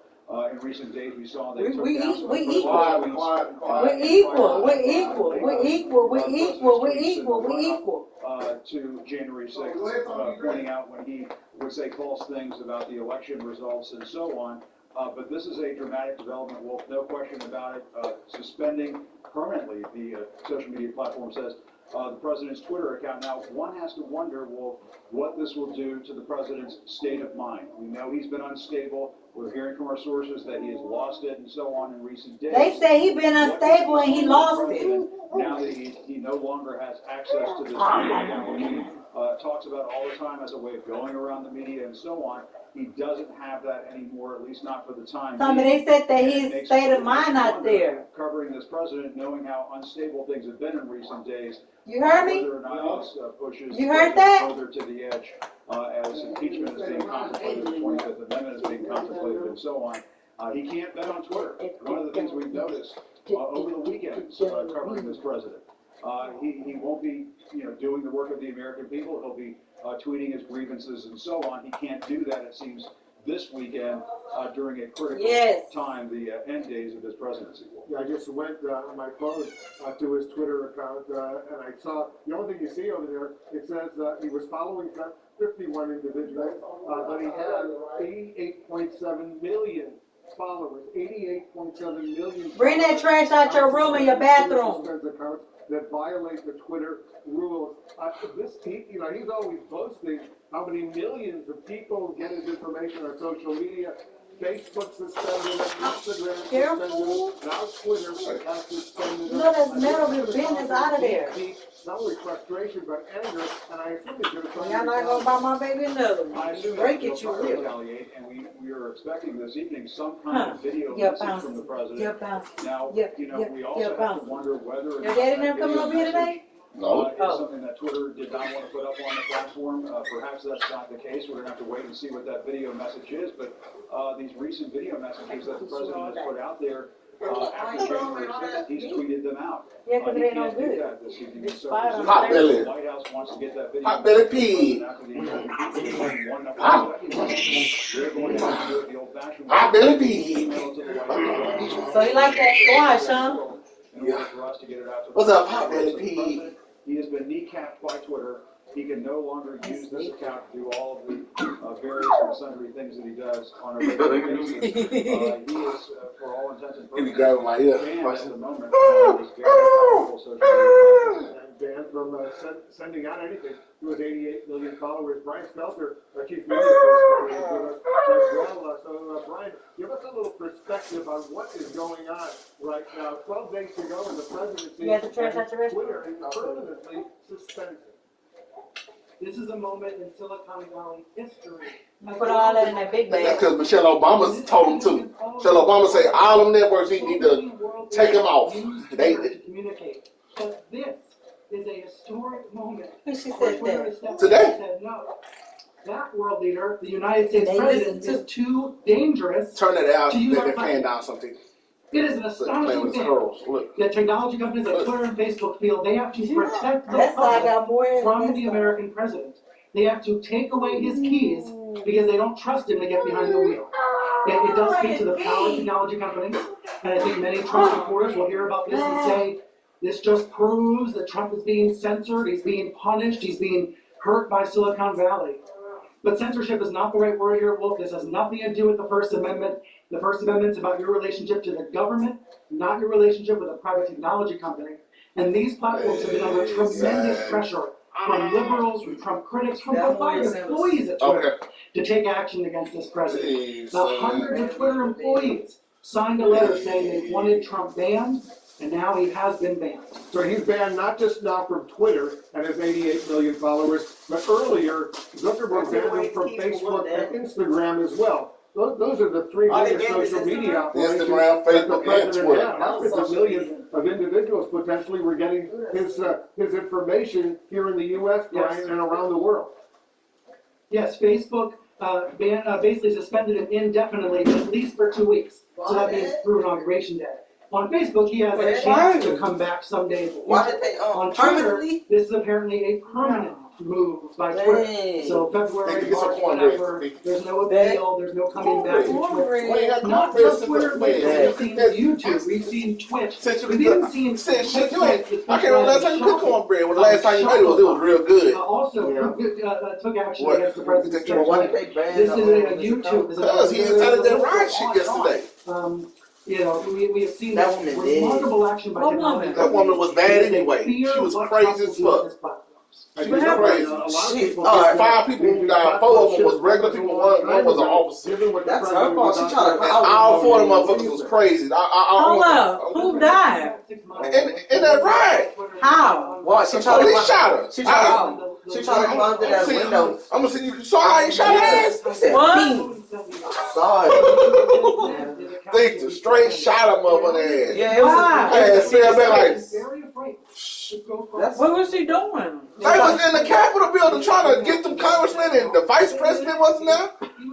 In recent days, we saw they took we down equal. We're equal. To January 6th, pointing out when he would say false things about the election results and so on. But this is a dramatic development, Wolf, no question about it. Suspending permanently, the social media platform says, the president's Twitter account. Now, one has to wonder, Wolf, what this will do to the president's state of mind. We know he's been unstable. We're hearing from our sources that he has lost it and so on in recent days. They say he's been unstable and he lost it. Now that he no longer has access to this Twitter account, which he talks about all the time as a way of going around the media and so on. He doesn't have that anymore, at least not for the time being. They said that his state of mind out there. Covering this president, knowing how unstable things have been in recent days. You heard me? Whether or not this pushes you heard that? further to the edge as impeachment is being contemplated, the 25th Amendment is being contemplated, and so on. He can't bet on Twitter. One of the things we've noticed over the weekends covering this president. He won't be, doing the work of the American people. He'll be tweeting his grievances and so on. He can't do that, it seems, this weekend during a critical time, the end days of his presidency. Yeah, I just went on my phone to his Twitter account, and I saw, the only thing you see over there, it says he was following 51 individuals, but he had 88.7 million followers, 88.7 million. Bring that trash out your room and your bathroom. Accounts that violate the Twitter rules. He's always boasting how many millions of people get his information on social media. Facebook suspended it, Instagram suspended it, now Twitter has suspended it. You know that's none of your business out of there. Not only frustration, but anger, and I assume he's going to try. Y'all not going to buy my baby another one. I assume break it, you will. Retaliate, and we are expecting this evening some kind of video message from the president. Now, we also have to wonder whether or not your daddy never coming over here today? No. It's something that Twitter did not want to put up on the platform. Perhaps that's not the case. We're going to have to wait and see what that video message is. But these recent video messages that the president has put out there after January 6th, he's tweeted them out. Yeah, because it ain't no Do good. that this evening. So Hot belly. the White House wants to get that video. Hot belly pig. Hot belly pig. So you like that squash, huh? In order for us to get it out to What's up, Hot belly pig? He has been kneecapped by Twitter. He can no longer use this account to do all of the various and sundry things that he does on a regular basis. He is, for all intents and purposes, banned at the moment on this very powerful social media platform. And banned from sending out anything to his 88 million followers. Brian Stelter, our chief media correspondent, as well. So, Brian, give us a little perspective on what is going on right now. 12 days to go in the presidency, Twitter is permanently suspended. This is a moment in Silicon Valley history. You put all that in that big bag. That's because Michelle Obama told him to. Michelle Obama said all them networks need to take them off. They communicate. But this is a historic moment. Who she said that? Today. Said no. That world leader, the United States president, is too dangerous. Turn it out. To use They're playing down something. It is an astonishing thing that technology companies like Twitter and Facebook feel they have to protect the public from the American president. They have to take away his keys because they don't trust him to get behind the wheel. It does speak to the power of technology companies, and I think many Trump supporters will hear about this and say, this just proves that Trump is being censored, he's being punished, he's being hurt by Silicon Valley. But censorship is not the right word here, Wolf. This has nothing to do with the First Amendment. The First Amendment's about your relationship to the government, not your relationship with a private technology company. And these platforms have been under tremendous pressure from liberals, from Trump critics, from employees at Twitter to take action against this president. Now, hundreds of Twitter employees signed a letter saying they wanted Trump banned, and now he has been banned. So he's banned not just now from Twitter and his 88 million followers, but earlier Zuckerberg banned him from Facebook and Instagram as well. Those are the three biggest social media operations Instagram, that the Facebook, and president Twitter. had. Hundreds of millions of individuals potentially were getting his information here in the U.S. Brian, and around the world. Yes, Facebook basically suspended him indefinitely, at least for 2 weeks. So that means through Inauguration Day. On Facebook, he has a chance to come back someday. Why did they on Twitter, this is apparently a permanent move by Twitter. So February, March, whatever, there's no appeal, there's no coming back to Twitter. Not just Twitter, we've seen YouTube, we've seen Twitch, we've even seen I can't remember last time you cooked cornbread. When the last time you made it was real good. Also, took action against the president's This is a YouTube. Because he decided that riot shit yesterday. You know, we have seen that remarkable action by technology. That woman was bad anyway. She was crazy as fuck. She was crazy. 5 people died. 4 of them was regular people. One was an officer. That's her fault. She tried to all 4 of them motherfuckers was crazy. Hold up. Who died? In that riot. How? What? She tried to shot her. She tried to climb through that window. I'm gonna see you saw how he shot her ass? He said, what? Sorry. Think the straight shot her motherfucker ass. Yeah, it was. Yeah, see her back like. What was she doing? They was in the Capitol building trying to get them congressmen, and the vice president wasn't there.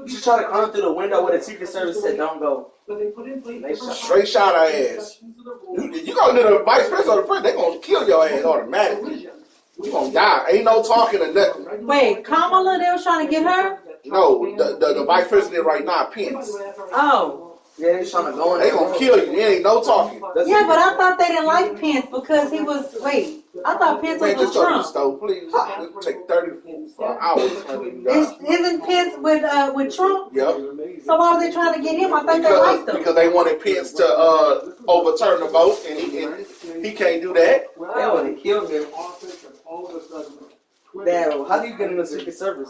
She tried to climb through the window where the Secret Service said, "Don't go." Straight shot her ass. You gonna do the vice president or the president? They gonna kill your ass automatically. You gonna die. Ain't no talking or nothing. Wait, Kamala, they was trying to get her? No, the vice president right now, Pence. Oh. Yeah, they trying to go in. They gonna kill you. There ain't no talking. Yeah, but I thought they didn't like Pence because he was. Wait, I thought Pence was with Trump. Stove, please. It'll take 30 hours. Isn't Pence with Trump? Yep. So why were they trying to get him? I thought they liked him. Because they wanted Pence to overturn the vote, and he can't do that. They would have killed him. Damn, how do you get in the Secret Service?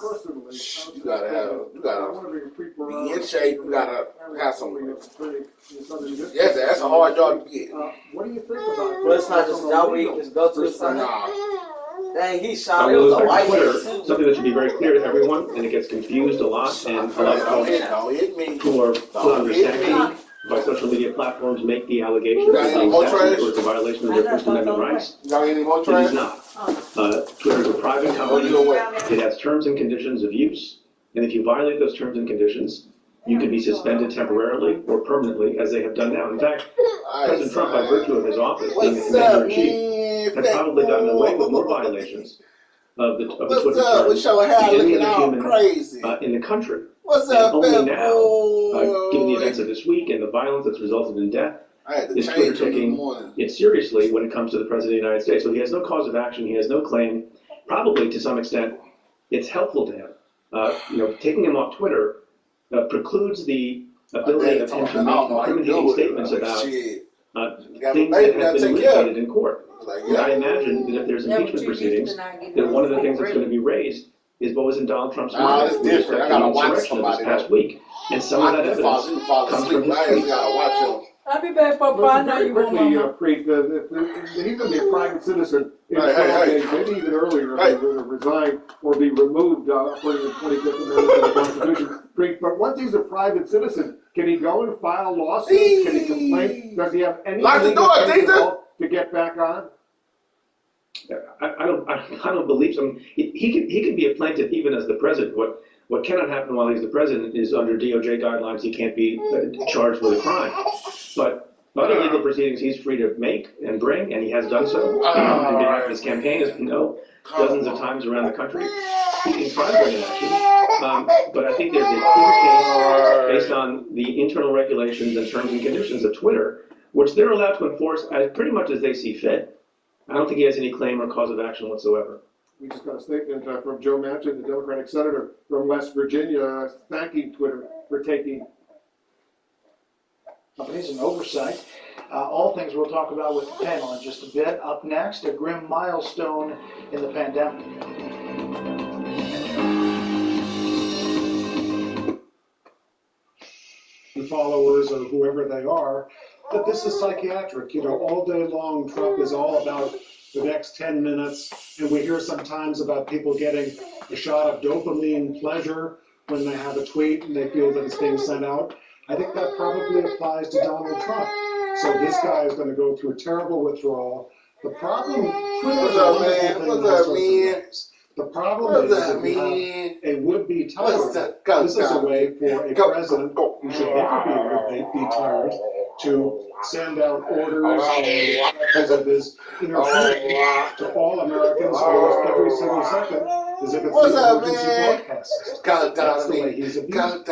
You gotta be in shape. You gotta have some. Yes, that's a hard job to get. What do you think about it? Well, it's not just a job where you just go to the sun. Dang, he shot. It was a white Twitter, something that should be very clear to everyone, and it gets confused a lot, and a lot of people are not understanding by social media platforms make the allegation that it's a violation of their First Amendment rights. It is not. Twitter is a private company. It has terms and conditions of use, and if you violate those terms and conditions, you can be suspended temporarily or permanently, as they have done now. In fact, President Trump, by virtue of his office, being the commander-in-chief, has probably gotten away with more violations of the Twitter terms than any other human in the country. What's and up, only now, given the events of this week and the violence that's resulted in death, is Twitter taking it seriously when it comes to the President of the United States. So he has no cause of action. He has no claim. Probably, to some extent, it's helpful to him. Taking him off Twitter precludes the ability of him to make incriminating statements about things that have been litigated in court. I imagine that if there's impeachment proceedings, that one of the things that's going to be raised is what was in Donald Trump's mind with respect to the insurrection of this past week. And some of that evidence comes from his tweets. I'll be back, Papa. I know you won't. He's going to be a private citizen in 12 days, maybe even earlier, if he's going to resign or be removed for the 25th Amendment of the Constitution. But once he's a private citizen, can he go and file lawsuits? Can he complain? Does he have any legal to get back on? I don't believe so. He can be a plaintiff even as the president. What cannot happen while he's the president is under DOJ guidelines he can't be charged with a crime. But other legal proceedings he's free to make and bring, and he has done so on behalf of his campaign, as we know, dozens of times around the country. He can try to bring an action. But I think there's a clear case based on the internal regulations and terms and conditions of Twitter, which they're allowed to enforce pretty much as they see fit. I don't think he has any claim or cause of action whatsoever. We just got a statement from Joe Manchin, the Democratic senator from West Virginia, thanking Twitter for taking companies and oversight. All things we'll talk about with the panel in just a bit. Up next, a grim milestone in the pandemic. Followers or whoever they are, that this is psychiatric. You know, all day long, Trump is all about the next 10 minutes, and we hear sometimes about people getting a shot of dopamine pleasure when they have a tweet and they feel that it's being sent out. I think that probably applies to Donald Trump. So this guy is going to go through terrible withdrawal. The problem, What's up, man? What's up, man? The problem is that you have a would-be tyrant. This is a way for a president who should never be tyrant to send out orders because of his interference to all Americans almost every single second, as if it's What's the up, emergency man? broadcast system. That's the way he's abused.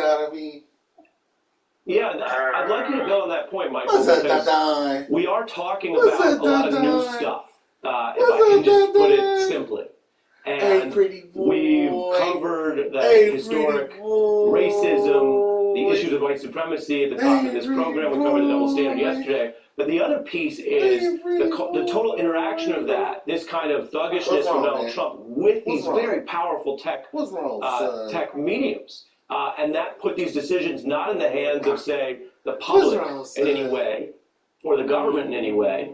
Yeah, I'd like you to build on that point, Michael, What's up, because we are talking about a lot of new stuff, if I can just put it simply. And we've covered the historic racism, the issues of white supremacy at the top of this program. We covered the double standard yesterday. But the other piece is the total interaction of that, this kind of thuggishness from Donald Trump with these very powerful tech mediums. And that put these decisions not in the hands of, say, the public in any way, or the government in any way,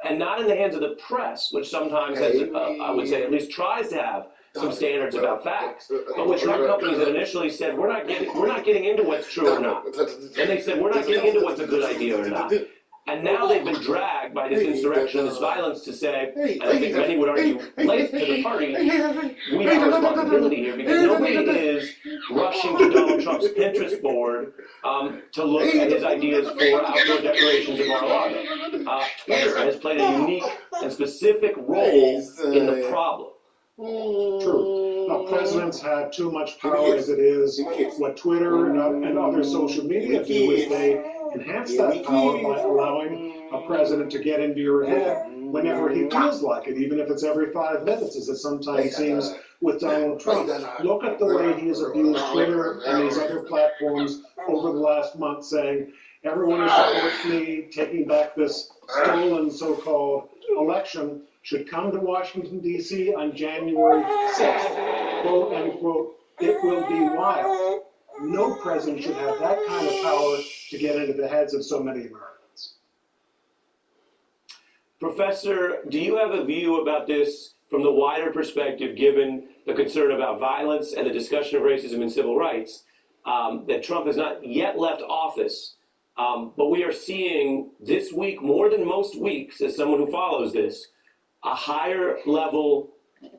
and not in the hands of the press, which sometimes has, I would say, at least tries to have some standards about facts, but with drug companies that initially said, we're not getting into what's true or not. And they said, we're not getting into what's a good idea or not. And now they've been dragged by this insurrection and this violence to say, and I think many would argue, late to the party, we have a responsibility here because nobody is rushing to Donald Trump's Pinterest board to look at his ideas for outdoor decorations of Mar-a-Lago. Twitter has played a unique and specific role in the problem. True. Now, presidents have too much power as it is. What Twitter and other social media do is they enhance that power by allowing a president to get into your head whenever he feels like it, even if it's every 5 minutes, as it sometimes seems with Donald Trump. Look at the way he has abused Twitter and these other platforms over the last month, saying, everyone who supports me taking back this stolen so-called election should come to Washington, D.C. on January 6th. Quote, unquote, it will be wild. No president should have that kind of power to get into the heads of so many Americans. Professor, do you have a view about this from the wider perspective, given the concern about violence and the discussion of racism and civil rights, that Trump has not yet left office, but we are seeing this week, more than most weeks, as someone who follows this, a higher level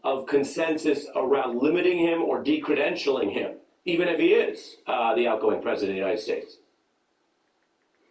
of consensus around limiting him or decredentialing him, even if he is the outgoing president of the United States?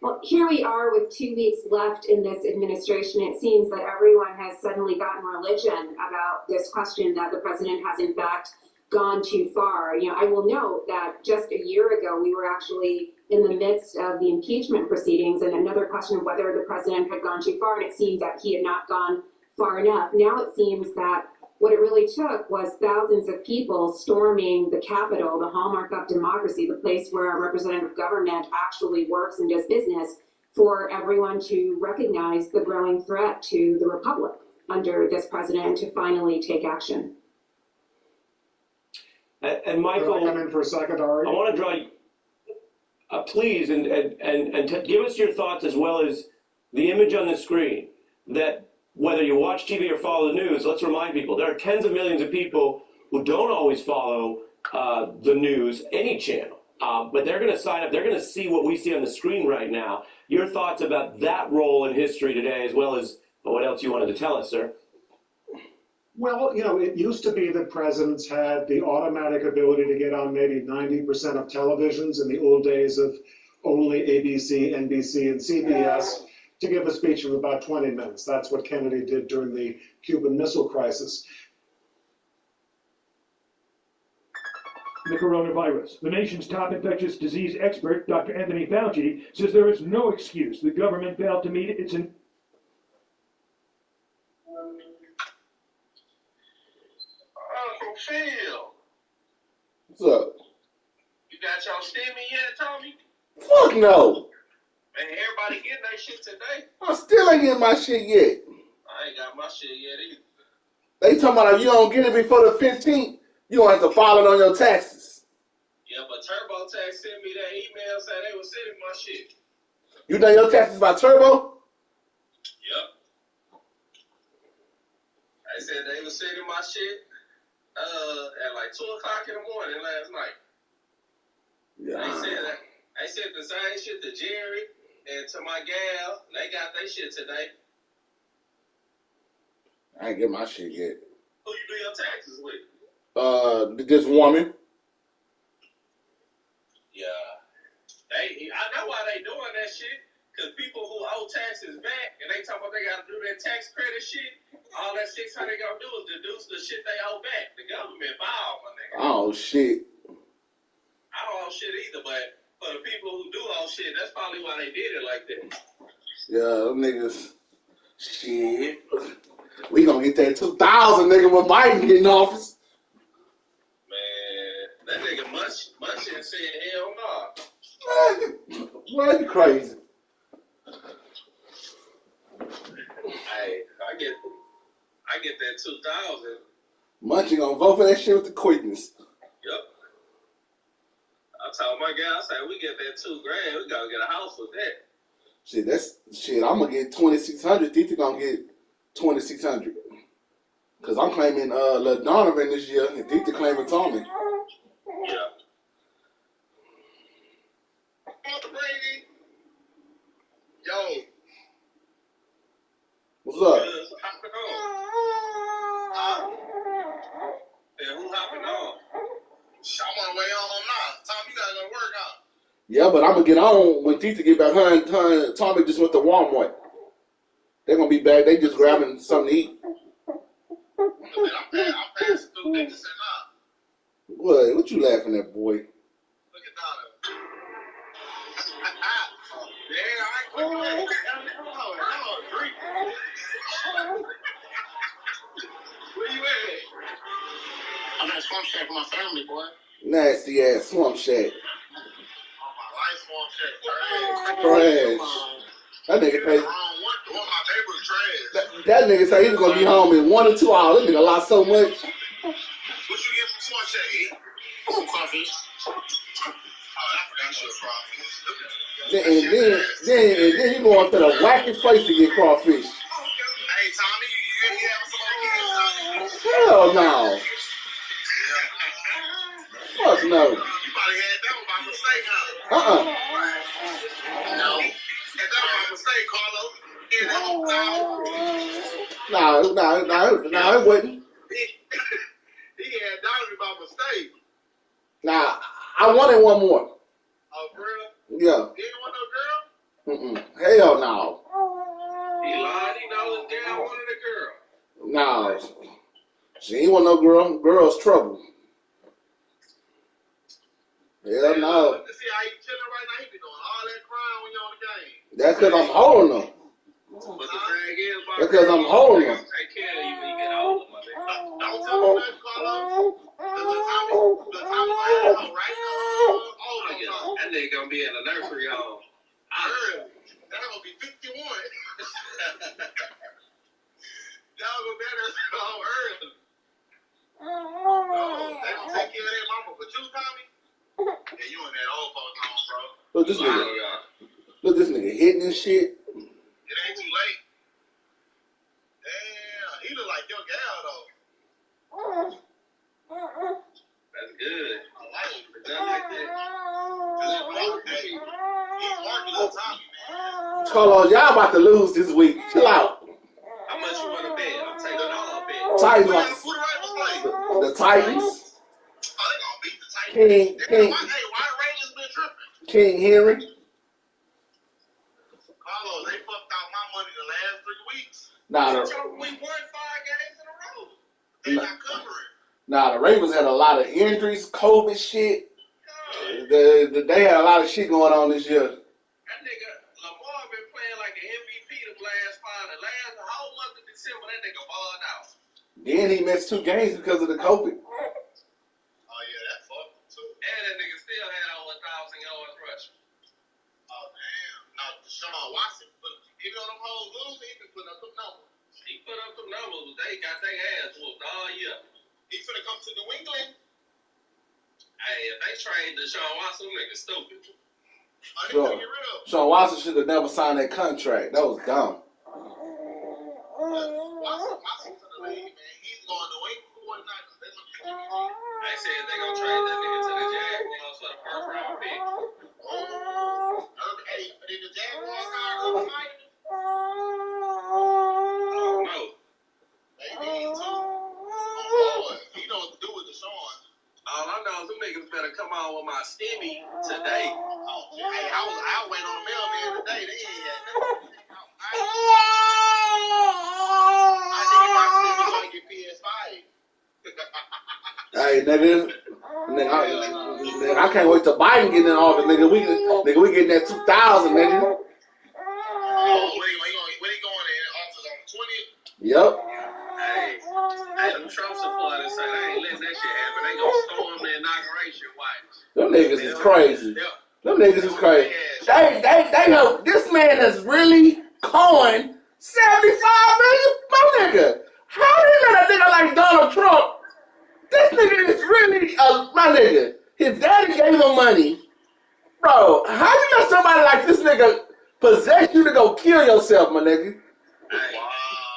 Well, here we are with 2 weeks left in this administration. It seems that everyone has suddenly gotten religion about this question that the president has in fact gone too far. You know, I will note that just a year ago, we were actually in the midst of the impeachment proceedings and another question of whether the president had gone too far, and it seemed that he had not gone far enough. Now it seems that what it really took was thousands of people storming the Capitol, the hallmark of democracy, the place where our representative government actually works and does business, for everyone to recognize the growing threat to the republic under this president to finally take action. And Michael, come in for a second, Ari? I want to draw you, please, and give us your thoughts as well as the image on the screen that whether you watch TV or follow the news, let's remind people, there are tens of millions of people who don't always follow the news, any channel, but they're going to sign up, they're going to see what we see on the screen right now. Your thoughts about that role in history today, as well as what else you wanted to tell us, sir? Well, you know, it used to be that presidents had the automatic ability to get on maybe 90% of televisions in the old days of only ABC, NBC, and CBS. To give a speech of about 20 minutes. That's what Kennedy did during the Cuban Missile Crisis. The coronavirus. The nation's top infectious disease expert, Dr. Anthony Fauci, says there is no excuse the government failed to meet its Phil. What's up? You got your stimmy yet, Tommy? Fuck no. Man, everybody getting that shit today. I still ain't getting my shit yet. I ain't got my shit yet either. They talking about if you don't get it before the 15th, you gonna have to file it on your taxes. Yeah, but TurboTax sent me that email saying they was sending my shit. You done your taxes by Turbo? Yep. They said they was sending my shit at like 2 o'clock in the morning last night. Yeah. They said the same shit to Jerry and to my gal. They got their shit today. I ain't get my shit yet. Who you do your taxes with? This woman. Yeah. I know why they doing that shit. Because people who owe taxes back, and they talk about they got to do that tax credit shit, all that $600 gonna do is deduce the shit they owe back. The government bought, my nigga. Oh, shit. I don't owe shit either, but for the people who do owe shit, that's probably why they did it like that. Yeah, them niggas. Shit. We gonna get that 2,000 nigga when Biden get in office. Man, that nigga Munchin said hell no. What? You crazy. Hey, I get that 2,000. Munchin gonna vote for that shit with the quickness. Yep. I told my guy, I said, we get that $2,000, we gotta get a house with that. Shit, I'm gonna get 2,600. Tita gonna get 2,600. Cause I'm claiming Lil Donovan this year, and Tita claiming Tommy. Yeah. Yo. What's up? Yeah, who hopping on? I'm on the way on now. Tom, you gotta go to work out. Yeah, but I'm gonna get on when Tita get back. Her and Tommy just went to Walmart. They're gonna be back. They just grabbing something to eat. I'm passing through niggas and What you laughing at, boy? Look at Donna. Yeah, I ain't Where you at? I'm at Swamp Shack with my family, boy. Nasty ass Swamp Shack. Trash. That nigga say that nigga say he's gonna be home in 1 or 2 hours. That nigga lost so much. What you get from Swamp Shack? Eat some crawfish. Oh, I forgot you a crawfish. And then you going to the wackest place to get crawfish. Hey Tommy, you have somebody? Hell no. Fuck no. You probably had that one by mistake, huh? No. Had that one by mistake, Carlos. No, it wasn't. He had Donovan by mistake. Nah, I wanted one more. Oh, for real? Yeah. You didn't want no girl? Hell no. He lied. He knows his gal wanted a girl. No. She ain't want no girl. Girl's trouble. Hell no. Look to see how he chilling right now. He be doing all that crying when you're on the game. That's because I'm holding him. But the thing is, that's because I'm holding him. Take care of you when you get older, my nigga. Don't tell me nothing, Carlos. The Tommy right now. That nigga gonna be in the nursery home. Early. That gonna be 51. Y'all gonna be in the nursery home early. No, they don't take care of their mama. But you, Tommy? Yeah, you in that old folks home, bro. Look, this nigga. Look, this nigga hitting this shit. It ain't too late. Damn, he look like your gal, though. That's good. I like it. Nothing like that. He's marking on Tommy, man. Carlos, y'all about to lose this week. Chill out. How much you want to bet? I'm taking it all bet. Titans. The Titans. Oh, they gonna beat the Titans. Why the Rangers been tripping? King Henry. Carlos, they fucked out my money the last 3 weeks. We won 5 games in a row. They not covering. Nah, the Ravens had a lot of injuries, COVID shit. They had a lot of shit going on this year. That nigga Lamar been playing like an MVP the whole month of December. That nigga balled out. Then he missed 2 games because of the COVID. 1,000 yards rushing. Oh, damn. No, Deshaun Watson, even on them whole losing, he been putting up them numbers. He put up them numbers, but they got their ass whooped all year. He finna come to New England. Hey, if they trade Deshaun Watson, nigga stupid. Deshaun Watson should have never signed that contract. That was dumb. Watson to the league, man. He's going to wait for one night. They said they gonna trade that nigga to the Jaguars for the first round pick. Hey, did the Jaguars hire Urban Meyer? No. They need to. Oh, Lord. He knows what to do with Deshaun. All I know is them niggas better come on with my stimmy today. Oh, hey, I was waiting on the mailman today. They ain't had nothing. I think my stimmy might get PS5. Hey, nigga, I can't wait till Biden get in office, nigga. We getting that 2,000, nigga. Oh, when he going in office on the 20th? Yep. Hey, them Trump supporters say they ain't letting that shit happen. They gonna storm the inauguration. Watch. Them niggas is crazy. Them niggas is crazy. They know this man has really coined 75 million. My nigga, how do you let a nigga like Donald Trump? This nigga is really my nigga. His daddy gave him money. Bro, how you let somebody like this nigga possess you to go kill yourself, my nigga? Hey.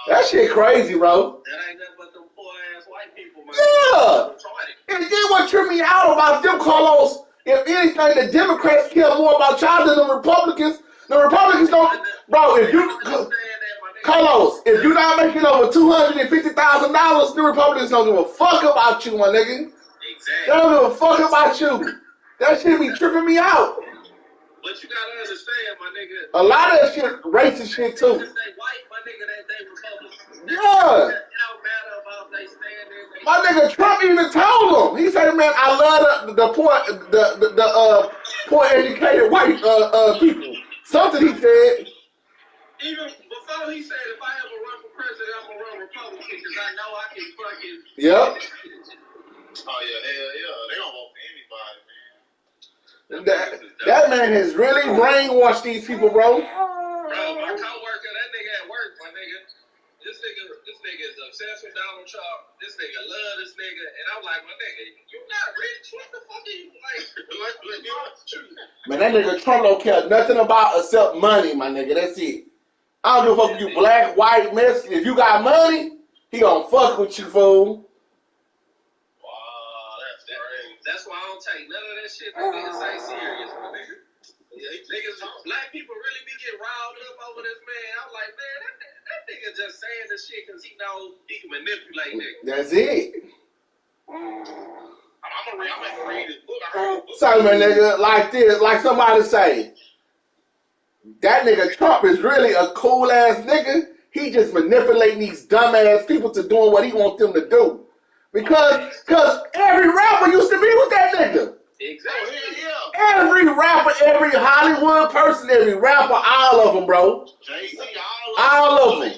That shit crazy, bro. That ain't nothing but them poor ass white people, man. Yeah. And then what tripped me out about them, Carlos, if anything, the Democrats care more about y'all than the Republicans. The Republicans don't, bro, if you, Carlos, if you're not making over $250,000, the Republicans don't give a fuck about you, my nigga. Exactly. They don't give a fuck about you. That shit be tripping me out. But you gotta understand, my nigga. A lot of that shit, racist shit too. They white, my nigga, they Republicans. Yeah. It don't matter about they standing. My nigga Trump even told him. He said, "Man, I love the poor educated white people." Something he said. Even before he said, "If I ever run for president, I'm gonna run Republican because I know I can fucking." Yep. Oh yeah, hell yeah. They don't vote for anybody, man. That man has really brainwashed these people, bro. Bro, my coworker, that nigga at work, my nigga. This nigga is obsessed with Donald Trump. This nigga love this nigga, and I'm like, my nigga, you not rich? What the fuck are you like? Man, that nigga Trump don't care nothing about except money, my nigga. That's it. I don't give a fuck if you black, white, Mexican. If you got money, he gonna fuck with you, fool. Wow, that's crazy. That's why I don't take none of that shit that niggas say serious, my nigga. Niggas, black people really be getting riled up over this man. I'm like, man, that nigga just saying this shit because he knows he can manipulate niggas. That's it. I'm gonna read his book. So, man, nigga, like this, like somebody say, that nigga Trump is really a cool ass nigga. He just manipulating these dumb ass people to doing what he wants them to do. Because every rapper used to be with that nigga. Exactly. Every rapper, every Hollywood person, every rapper, all of them, bro. Jay-Z, all of them.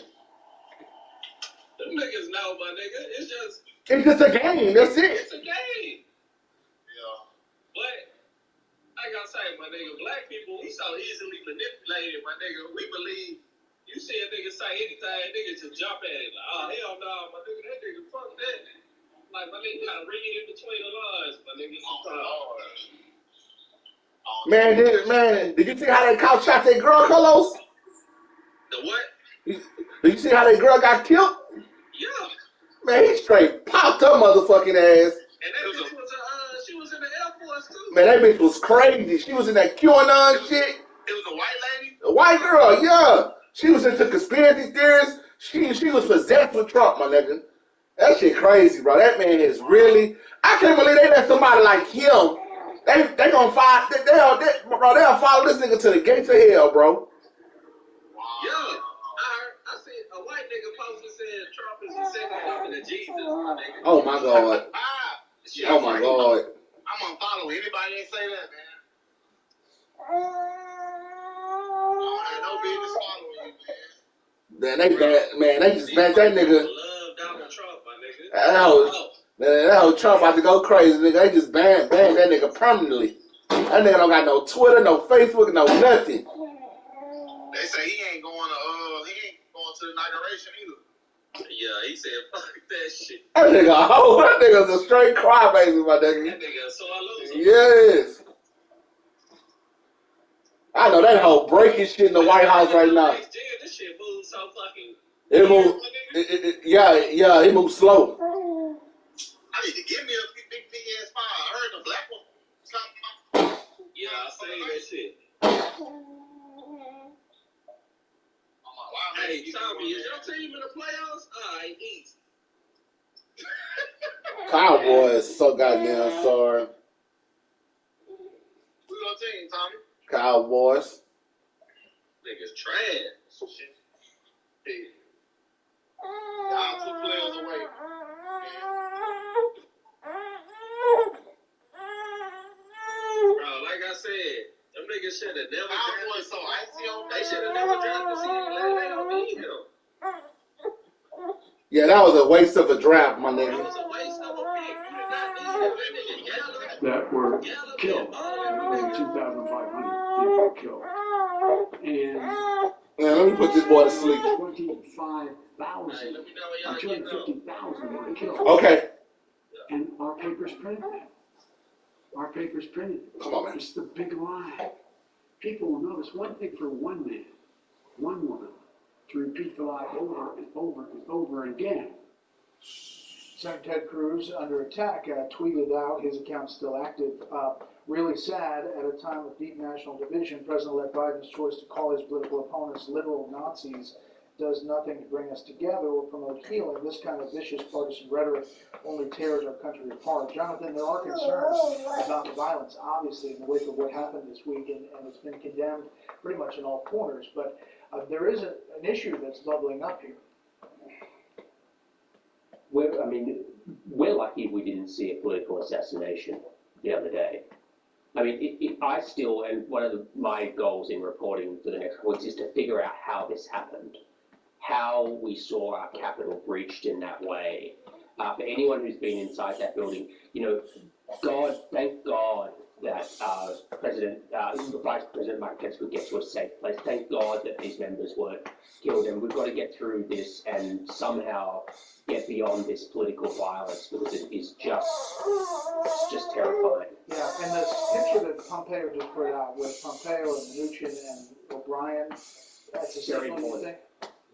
Them niggas know, my nigga. It's just a game. That's it. It's a game. Yeah. But like I say, my nigga, black people, we so easily manipulated, my nigga. We believe you see a nigga say anything, niggas just jump at it. Like, oh hell no, my nigga, that nigga fuck that. Like, my nigga gotta read in between the lines, my nigga. Man, did you see how that cop shot that girl, Carlos? The what? Did you see how that girl got killed? Yeah. Man, he straight popped her motherfucking ass. And that bitch was she was in the Air Force too. Man, that bitch was crazy. She was in that QAnon shit. It was a white lady? A white girl, yeah. She was into conspiracy theories. She was possessed with Trump, my nigga. That shit crazy, bro. That man is really. I can't believe they let somebody like him. They gonna find. They'll follow this nigga to the gates of hell, bro. Yeah, I seen a white nigga posted saying Trump is the second coming of Jesus, my nigga. Oh my god. Oh my god. I'm gonna follow anybody that say that, man. I have no business following you, Man, they just banned that nigga. Love Donald Trump, my nigga. That whole Trump about to go crazy, nigga. They just banned that nigga permanently. Man, That nigga don't got no Twitter, no Facebook, no nothing. They say he ain't going to the inauguration either. Yeah, he said, fuck that shit. That nigga's a straight crybaby, my nigga. That nigga so I lose him. Yes. I know that whole breaking shit in the White House right now. This shit moves so fucking. It moved. Yeah, he moved slow. I need to give me a big ass fire. I heard the black one. Yeah, I say that shit. Hey, Tommy, is your team in the playoffs? Alright, easy. Cowboys so goddamn sorry. Who's your team, Tommy? Cowboys. Niggas trash. Hey. Y'all 2 players away. Bro, like I said, them niggas should have never drafted. So icy on they should have never drafted CD. They don't need him. Yeah, that was a waste of a draft, my nigga. That was a waste of a pick. You did not need him. That nigga Yellow. That were killed. Maybe 2,500 people killed. And yeah, let me put this boy to sleep. 25,000. 250,000 were killed. Okay. And our papers printed that. Our papers printed it. Come on, man. It's the big lie. People will notice one thing for one man, one woman, to repeat the lie over and over and over again. Senator Ted Cruz, under attack, tweeted out, his account's still active, really sad at a time of deep national division. President-elect Biden's choice to call his political opponents literal Nazis does nothing to bring us together or promote healing. This kind of vicious partisan rhetoric only tears our country apart. Jonathan, there are concerns about the violence, obviously, in the wake of what happened this week, and it's been condemned pretty much in all corners. But there is an issue that's bubbling up here. We're lucky we didn't see a political assassination the other day. I mean, I still, and one of my goals in reporting for the next couple weeks is to figure out how this happened, how we saw our Capitol breached in that way. For anyone who's been inside that building, thank God that Vice President Mike Pence would get to a safe place. Thank God that these members weren't killed, and we've got to get through this and somehow get beyond this political violence, because it is just terrifying. Yeah, and this picture that Pompeo just put out with Pompeo and Mnuchin and O'Brien, that's a signal, you think?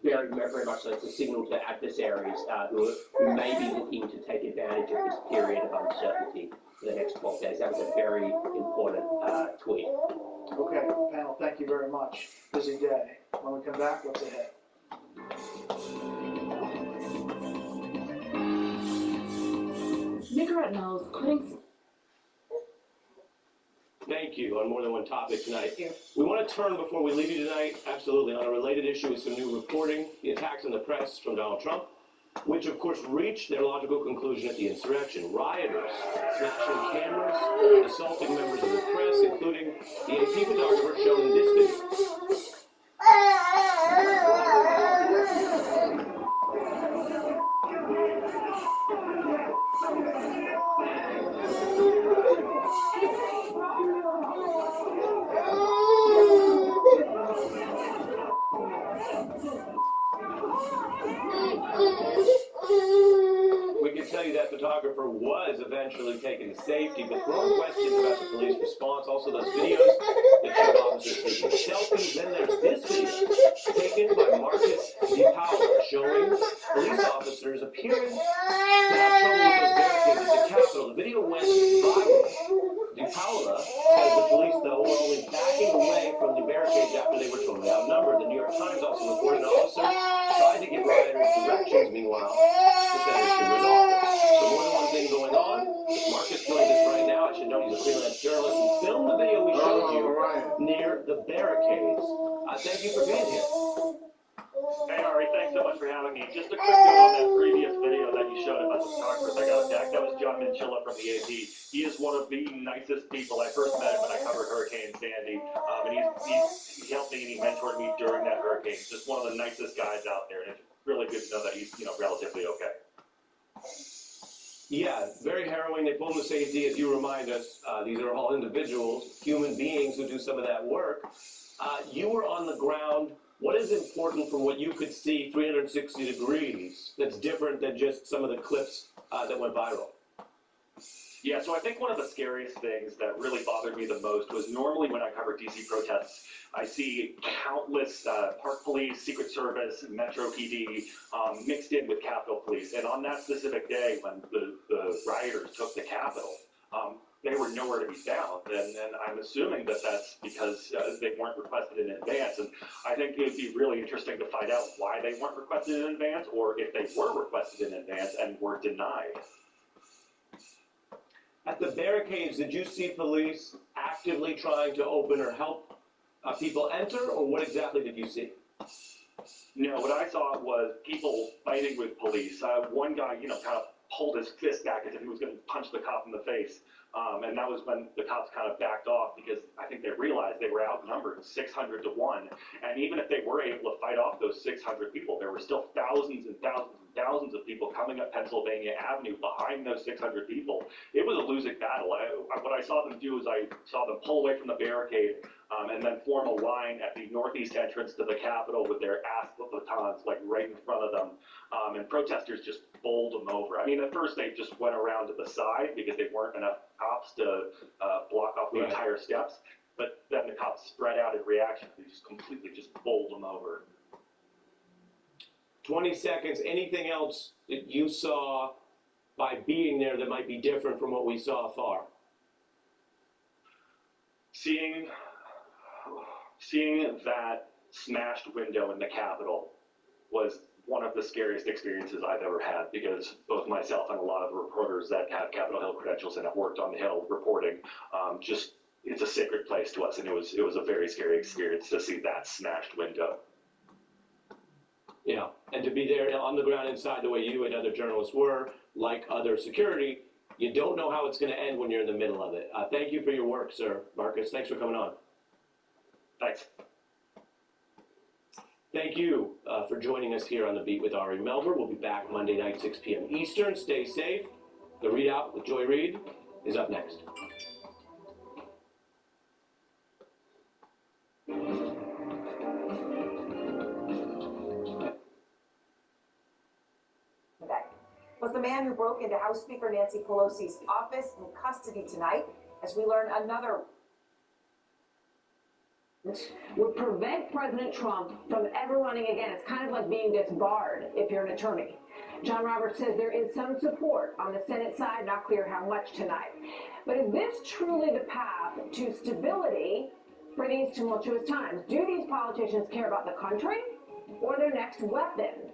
Very, very much so. It's a signal to adversaries who may be looking to take advantage of this period of uncertainty for the next 12 days. That was a very important tweet. Okay, panel, thank you very much. Busy day. When we come back, what's ahead? Nicorette knows quitting. Thank you. On more than one topic tonight. We want to turn, before we leave you tonight, absolutely, on a related issue with some new reporting, the attacks on the press from Donald Trump, which of course reached their logical conclusion at the insurrection. Rioters smashing cameras, assaulting members of the press, including the AP photographer shown in this video. We can tell you that photographer was eventually taken to safety, but growing questions about the police response. Also, those videos that show officers taking selfies. Then there's this video taken by Marcus DePaula showing police officers appearing to have trouble with those barricades at the Capitol. The video went viral. DePaula says the police, though, were only backing away from the barricades after they were totally outnumbered. The New York Times also reported an officer tried to give rioters directions. Meanwhile, the senator's chamber's office. So more than one thing going on. Marcus joins us right now. I should know he's a freelance journalist. He filmed the video we showed you near the barricades. Thank you for being here. Hey, Ari, thanks so much for having me. Just a quick note on that previous video that you showed about the photographers that got attacked. That was John Minchilla from the AP. He is one of the nicest people. I first met him when I covered Hurricane Sandy, and he helped me and he mentored me during that hurricane. He's just one of the nicest guys out there, and it's really good to know that he's relatively okay. Yeah, very harrowing. They pull them to safety, as you remind us. These are all individuals, human beings who do some of that work. You were on the ground. What is important from what you could see 360 degrees that's different than just some of the clips that went viral? Yeah, so I think one of the scariest things that really bothered me the most was normally when I cover DC protests, I see countless park police, Secret Service, Metro PD mixed in with Capitol Police. And on that specific day when the rioters took the Capitol, they were nowhere to be found. And I'm assuming that that's because they weren't requested in advance. And I think it would be really interesting to find out why they weren't requested in advance, or if they were requested in advance and were denied. At the barricades, did you see police actively trying to open or help people enter, or what exactly did you see? No, what I saw was people fighting with police. One guy, kind of pulled his fist back as if he was going to punch the cop in the face. And that was when the cops kind of backed off because I think they realized they were outnumbered 600 to 1. And even if they were able to fight off those 600 people, there were still thousands and thousands and thousands of people coming up Pennsylvania Avenue behind those 600 people. It was a losing battle. What I saw them do is I saw them pull away from the barricade and then form a line at the northeast entrance to the Capitol with their batons like right in front of them. And protesters just bowled them over. I mean, at first they just went around to the side because they weren't enough cops to block off the entire steps. But then the cops spread out in reaction. They just completely just bowled them over. 20 seconds. Anything else that you saw by being there that might be different from what we saw afar? Seeing that smashed window in the Capitol was one of the scariest experiences I've ever had, because both myself and a lot of the reporters that have Capitol Hill credentials and have worked on the Hill reporting, it's a sacred place to us, and it was a very scary experience to see that smashed window. Yeah, and to be there on the ground inside the way you and other journalists were, like other security, you don't know how it's going to end when you're in the middle of it. Thank you for your work, sir. Marcus, thanks for coming on. Thanks. Thank you for joining us here on The Beat with Ari Melber. We'll be back Monday night, 6 p.m. Eastern. Stay safe. The Readout with Joy Reid is up next. Was the man who broke into House Speaker Nancy Pelosi's office in custody tonight, as we learn another would prevent President Trump from ever running again. It's kind of like being disbarred if you're an attorney. John Roberts says there is some support on the Senate side, not clear how much tonight. But is this truly the path to stability for these tumultuous times? Do these politicians care about the country or their next weapon?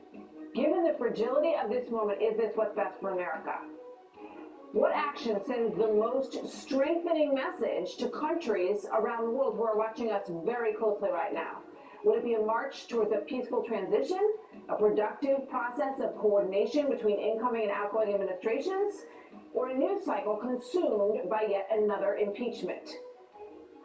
Given the fragility of this moment, is this what's best for America? What action sends the most strengthening message to countries around the world who are watching us very closely right now? Would it be a march towards a peaceful transition, a productive process of coordination between incoming and outgoing administrations, or a news cycle consumed by yet another impeachment?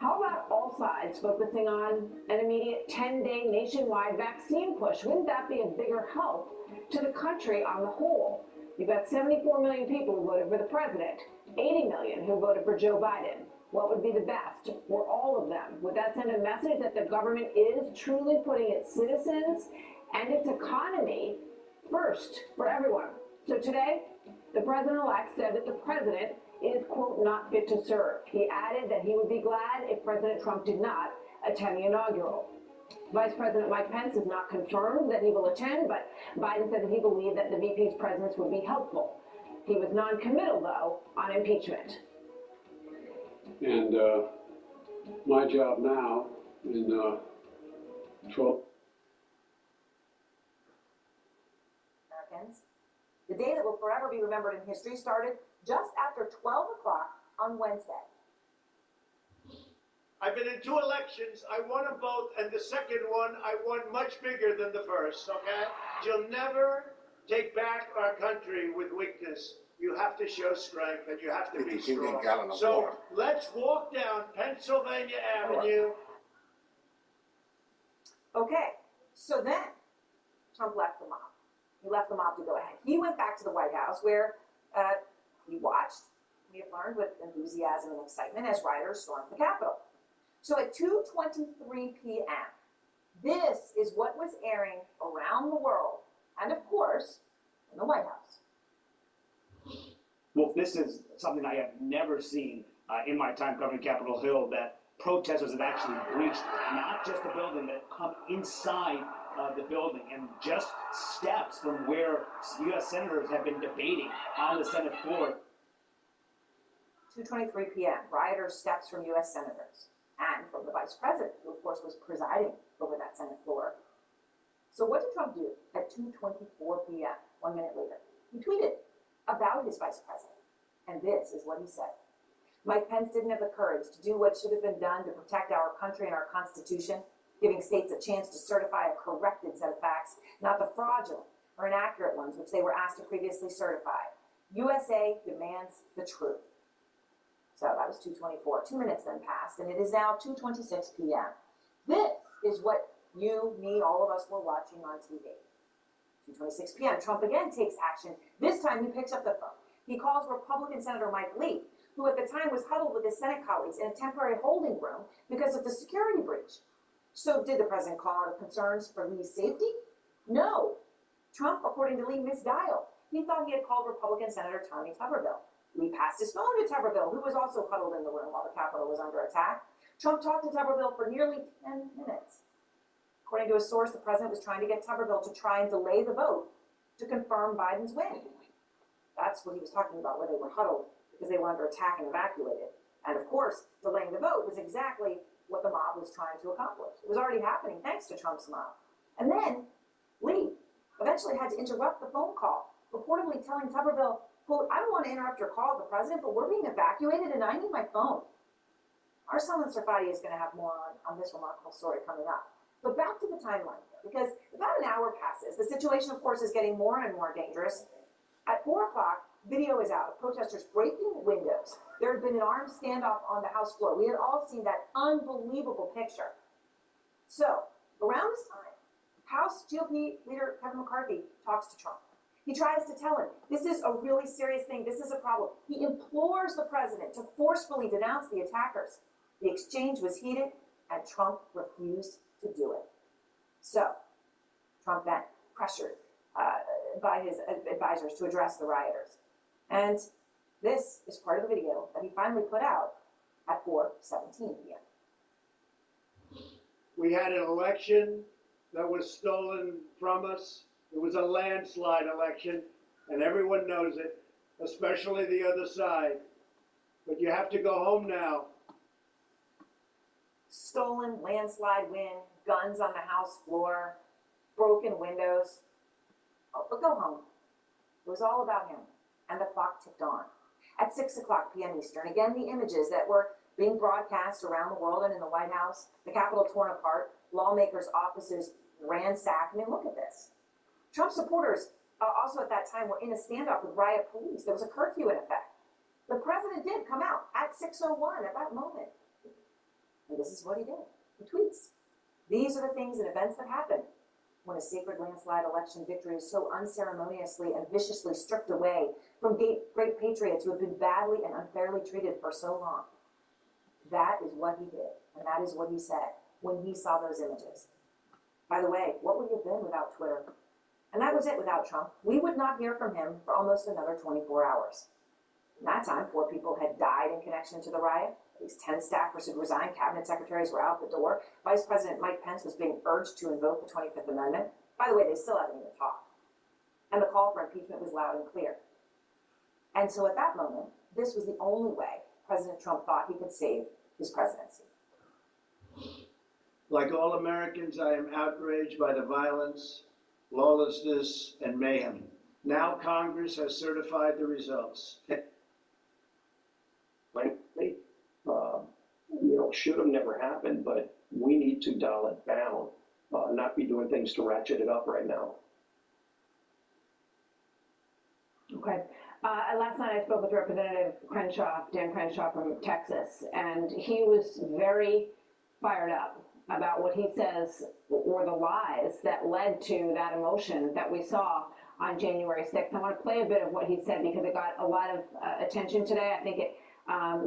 How about all sides focusing on an immediate 10-day nationwide vaccine push? Wouldn't that be a bigger help to the country on the whole? You've got 74 million people who voted for the president, 80 million who voted for Joe Biden. What would be the best for all of them? Would that send a message that the government is truly putting its citizens and its economy first for everyone? So today, the president-elect said that the president is, quote, not fit to serve. He added that he would be glad if President Trump did not attend the inaugural. Vice President Mike Pence has not confirmed that he will attend, but Biden said that he believed that the VP's presence would be helpful. He was non-committal, though, on impeachment. And my job now in 12... Americans. The day that will forever be remembered in history started just after 12 o'clock on Wednesday. I've been in 2 elections. I won them both, and the second one I won much bigger than the first, okay? You'll never take back our country with weakness. You have to show strength, and you have to be strong. So let's walk down Pennsylvania Avenue. Okay, so then Trump left the mob. He left the mob to go ahead. He went back to the White House where He watched, we have learned, with enthusiasm and excitement as rioters stormed the Capitol. So at 2:23 p.m., this is what was airing around the world, and of course, in the White House. Well, this is something I have never seen in my time covering Capitol Hill, that protesters have actually breached not just the building, but come inside the building, and just steps from where U.S. senators have been debating on the Senate floor. 2:23 p.m., rioters steps from U.S. senators and from the vice president, who of course was presiding over that Senate floor. So what did Trump do at 2:24 p.m., 1 minute later? He tweeted about his vice president, and this is what he said. Mike Pence didn't have the courage to do what should have been done to protect our country and our Constitution, giving states a chance to certify a corrected set of facts, not the fraudulent or inaccurate ones which they were asked to previously certify. USA demands the truth. So that was 2:24. 2 minutes then passed, and it is now 2:26 p.m. This is what you, me, all of us were watching on TV. 2:26 p.m. Trump again takes action. This time he picks up the phone. He calls Republican Senator Mike Lee, who at the time was huddled with his Senate colleagues in a temporary holding room because of the security breach. So did the president call out of concerns for Lee's safety? No. Trump, according to Lee, misdialed. He thought he had called Republican Senator Tommy Tuberville. Lee passed his phone to Tuberville, who was also huddled in the room while the Capitol was under attack. Trump talked to Tuberville for nearly 10 minutes. According to a source, the president was trying to get Tuberville to try and delay the vote to confirm Biden's win. That's what he was talking about, where they were huddled because they were under attack and evacuated. And of course, delaying the vote was exactly what the mob was trying to accomplish. It was already happening thanks to Trump's mob. And then Lee eventually had to interrupt the phone call, reportedly telling Tuberville, quote, "I don't want to interrupt your call with the president, but we're being evacuated and I need my phone." Arsalan Sarfati is going to have more on this remarkable story coming up. But back to the timeline here, because about an hour passes. The situation, of course, is getting more and more dangerous. At 4 o'clock, video is out of protesters breaking windows. There had been an armed standoff on the House floor. We had all seen that unbelievable picture. So, around this time, House GOP leader Kevin McCarthy talks to Trump. He tries to tell him, this is a really serious thing. This is a problem. He implores the president to forcefully denounce the attackers. The exchange was heated, and Trump refused to do it. So, Trump then pressured by his advisors to address the rioters. And this is part of the video that he finally put out at 4:17 p.m. We had an election that was stolen from us. It was a landslide election, and everyone knows it, especially the other side. But you have to go home now. Stolen, landslide win, guns on the House floor, broken windows. Oh, but go home. It was all about him, and the clock ticked on. At 6 o'clock p.m. Eastern, again, the images that were being broadcast around the world and in the White House, the Capitol torn apart, lawmakers' offices ransacked. I mean, look at this. Trump supporters also at that time were in a standoff with riot police. There was a curfew in effect. The president did come out at 6:01 at that moment. And this is what he did. He tweets. These are the things and events that happen when a sacred landslide election victory is so unceremoniously and viciously stripped away from great patriots who have been badly and unfairly treated for so long. That is what he did, and that is what he said when he saw those images. By the way, what would he have been without Twitter? And that was it without Trump. We would not hear from him for almost another 24 hours. In that time, 4 people had died in connection to the riot. At least 10 staffers had resigned. Cabinet secretaries were out the door. Vice President Mike Pence was being urged to invoke the 25th Amendment. By the way, they still haven't even talked. And the call for impeachment was loud and clear. And so at that moment, this was the only way President Trump thought he could save his presidency. Like all Americans, I am outraged by the violence, lawlessness, and mayhem. Now Congress has certified the results. Frankly, should have never happened, but we need to dial it down, not be doing things to ratchet it up right now. Okay. Last night I spoke with Representative Crenshaw, Dan Crenshaw from Texas, and he was very fired up about what he says were the lies that led to that emotion that we saw on January 6th. I want to play a bit of what he said because it got a lot of attention today. I think it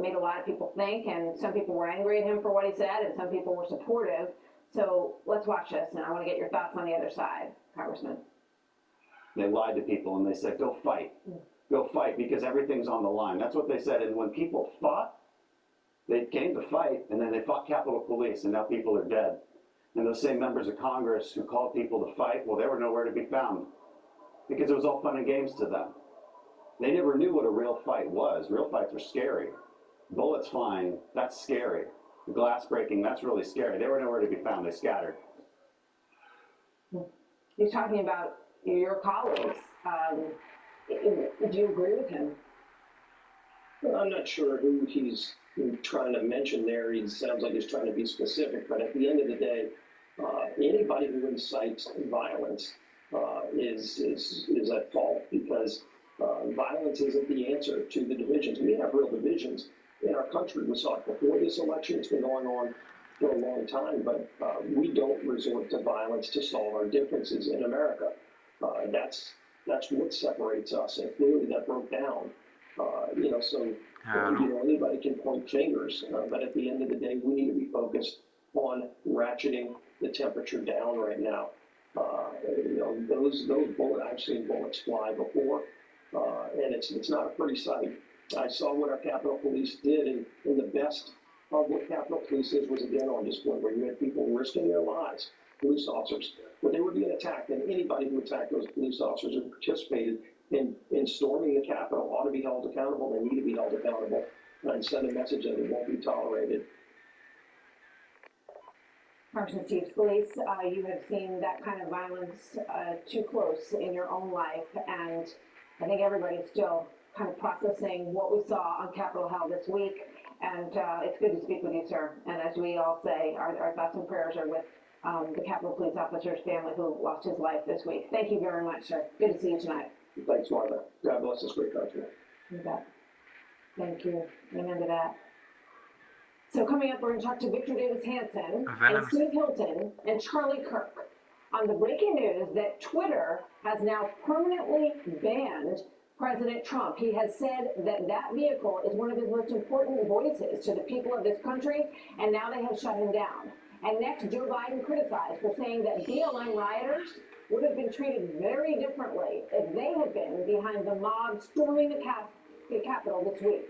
made a lot of people think, and some people were angry at him for what he said, and some people were supportive. So let's watch this, and I want to get your thoughts on the other side, Congressman. They lied to people, and they said, go fight. Go fight, because everything's on the line. That's what they said. And when people fought, they came to fight, and then they fought Capitol Police, and now people are dead. And those same members of Congress who called people to fight, well, they were nowhere to be found because it was all fun and games to them. They never knew what a real fight was. Real fights are scary. Bullets flying, that's scary. Glass breaking, that's really scary. They were nowhere to be found. They scattered. He's talking about your colleagues. Do you agree with him? Well, I'm not sure who he's trying to mention there. He sounds like he's trying to be specific, but at the end of the day, anybody who incites violence is at fault, because violence isn't the answer to the divisions. We have real divisions in our country. We saw it before this election. It's been going on for a long time, but we don't resort to violence to solve our differences in America. That's what separates us, and clearly that broke down. Anybody can point fingers, but at the end of the day, we need to be focused on ratcheting the temperature down right now. Those bullets, I've seen bullets fly before, and it's not a pretty sight. I saw what our Capitol Police did, and the best of what Capitol Police is was again on display, where you had people risking their lives, police officers, but they were being attacked, and anybody who attacked those police officers who participated in storming the Capitol ought to be held accountable. They need to be held accountable, and send a message that it won't be tolerated. Congressman Chief Scalise, you have seen that kind of violence too close in your own life, and I think everybody's still kind of processing what we saw on Capitol Hill this week, and it's good to speak with you, sir. And as we all say, our thoughts and prayers are with the Capitol Police officer's family who lost his life this week. Thank you very much, sir. Good to see you tonight. Thanks, Martha. God bless this great country. You bet. Thank you. Amen to that. So coming up, we're going to talk to Victor Davis Hanson and Steve Hilton and Charlie Kirk on the breaking news that Twitter has now permanently banned President Trump. He has said that that vehicle is one of his most important voices to the people of this country, and now they have shut him down. And next, Joe Biden criticized for saying that BLM rioters would have been treated very differently if they had been behind the mob storming the Capitol this week.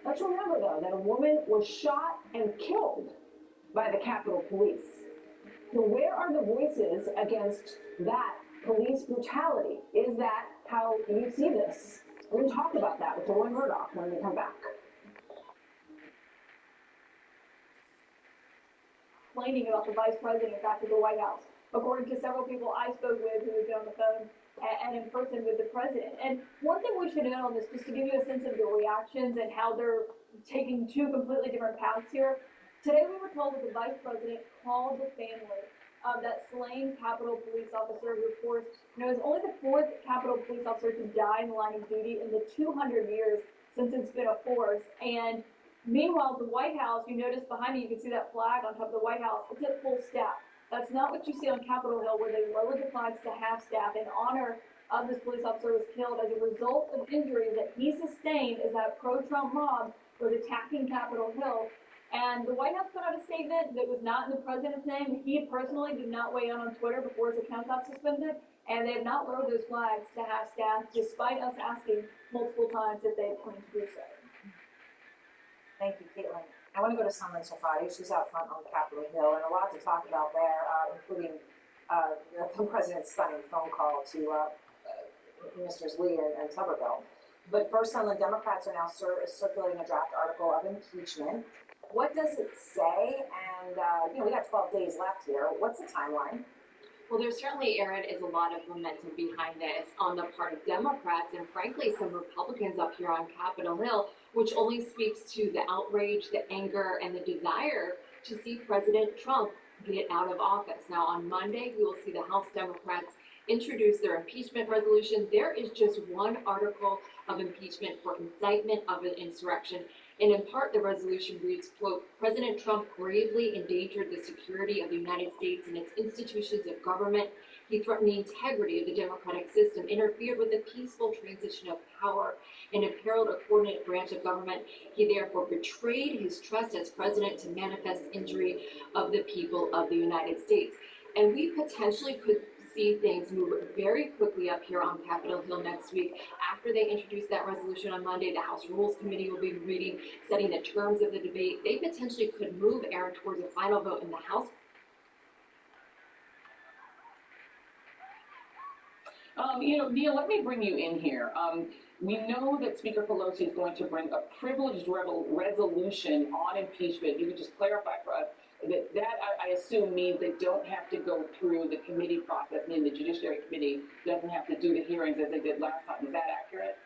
Let's remember, though, that a woman was shot and killed by the Capitol Police. So where are the voices against that police brutality? Is that how you see this? We're going to talk about that with Roy Murdoch when we come back. Complaining about the vice president back to the White House, according to several people I spoke with who have been on the phone and in person with the president. And one thing we should note on this, just to give you a sense of the reactions and how they're taking two completely different paths here. Today we were told that the vice president called the family of that slain Capitol Police officer who, of course, is only the fourth Capitol Police officer to die in the line of duty in the 200 years since it's been a force. And meanwhile, the White House, you notice behind me, you can see that flag on top of the White House. It's at full staff. That's not what you see on Capitol Hill, where they lowered the flags to half staff in honor of this police officer who was killed as a result of injuries that he sustained as that pro-Trump mob was attacking Capitol Hill. And the White House put out a statement that was not in the president's name. He personally did not weigh in on Twitter before his account got suspended, and they have not lowered those flags to half staff, despite us asking multiple times if they plan to do so. Thank you, Caitlin. I want to go to Summer Safari. She's out front on Capitol Hill, and a lot to talk about there, including the president's stunning phone call to Misters Lee and Tuberville. But first, some of the Democrats are now circulating a draft article of impeachment. What does it say? And, we got 12 days left here. What's the timeline? Well, there certainly, Aaron, is a lot of momentum behind this on the part of Democrats and, frankly, some Republicans up here on Capitol Hill, which only speaks to the outrage, the anger, and the desire to see President Trump get out of office. Now, on Monday, we will see the House Democrats introduce their impeachment resolution. There is just one article of impeachment for incitement of an insurrection. And in part, the resolution reads, quote, President Trump gravely endangered the security of the United States and its institutions of government. He threatened the integrity of the democratic system, interfered with the peaceful transition of power, and imperiled a coordinated branch of government. He therefore betrayed his trust as president to manifest injury of the people of the United States. And we potentially could see things move very quickly up here on Capitol Hill next week. After they introduce that resolution on Monday, the House Rules Committee will be reading, setting the terms of the debate. They potentially could move, Aaron, towards a final vote in the House. Neil, let me bring you in here. We know that Speaker Pelosi is going to bring a privileged resolution on impeachment. You could just clarify for us that I assume means they don't have to go through the committee process, meaning the Judiciary Committee doesn't have to do the hearings as they did last time. Is that accurate?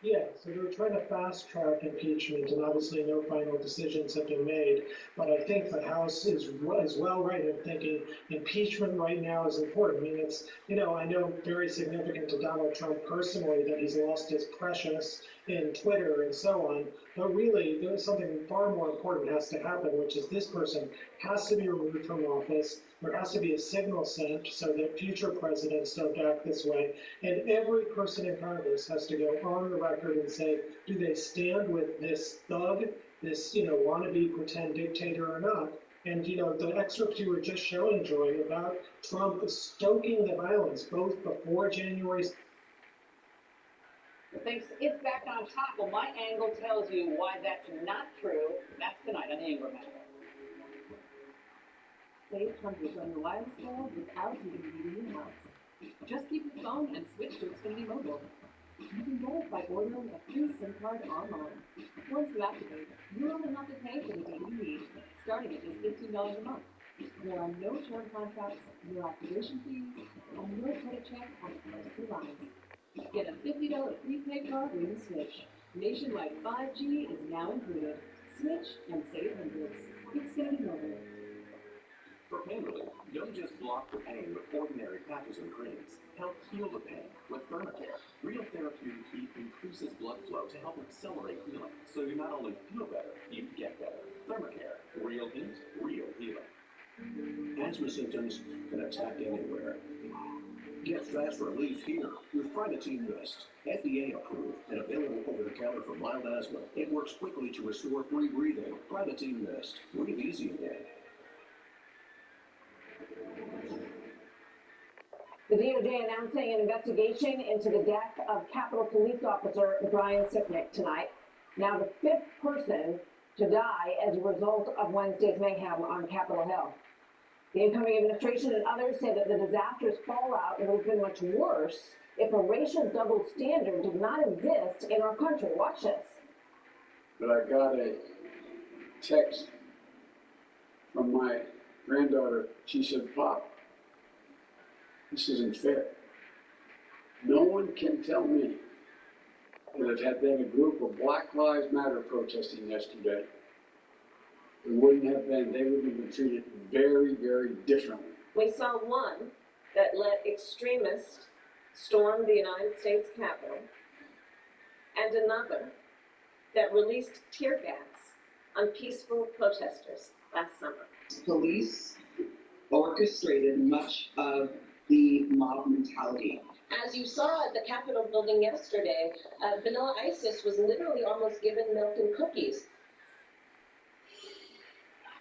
Yeah, so they're trying to fast track impeachment, and obviously no final decisions have been made. But I think the House is well right in thinking impeachment right now is important. I mean, it's, I know very significant to Donald Trump personally that he's lost his precious in Twitter and so on. But really, there's something far more important has to happen, which is this person has to be removed from office. There has to be a signal sent so that future presidents don't act this way. And every person in Congress has to go on the record and say, do they stand with this thug, this, wannabe pretend dictator or not? And, the excerpts you were just showing, Joy, about Trump stoking the violence both before January. Thanks. It's back on top. Well, my angle tells you why that's not true. That's tonight on the Ingram Angle. Save hundreds on your wireless bill without even leaving your house. Just keep your phone and switch to Xfinity Mobile. You can get it by ordering a free SIM card online. Once you activate, you only have to pay for the data you need, starting at just $15 a month. There are no term contracts, no activation fees, and no credit check on the first 2 lines. Get a $50 prepaid card when you switch. Nationwide 5G is now included. Switch and save hundreds. Xfinity Mobile. For pain relief, don't just block the pain with ordinary patches and creams. Help heal the pain with Thermacare. Real therapeutic heat increases blood flow to help accelerate healing. So you not only feel better, you get better. Thermacare. Real heat, real healing. Asthma symptoms can attack anywhere. Get fast relief here with Primatene Mist. FDA approved and available over the counter for mild asthma. It works quickly to restore free breathing. Primatene Mist. Breathe easy again. The DOJ announcing an investigation into the death of Capitol Police Officer Brian Sicknick tonight. Now the 5th person to die as a result of Wednesday's mayhem on Capitol Hill. The incoming administration and others say that the disastrous fallout would have been much worse if a racial double standard did not exist in our country. Watch this. But I got a text from my granddaughter. She said, Pop, this isn't fair. No one can tell me that had been a group of Black Lives Matter protesting yesterday, it wouldn't have been, they would have been treated very, very differently. We saw one that let extremists storm the United States Capitol, and another that released tear gas on peaceful protesters last summer. Police orchestrated much of the mob mentality. As you saw at the Capitol building yesterday, Vanilla Isis was literally almost given milk and cookies.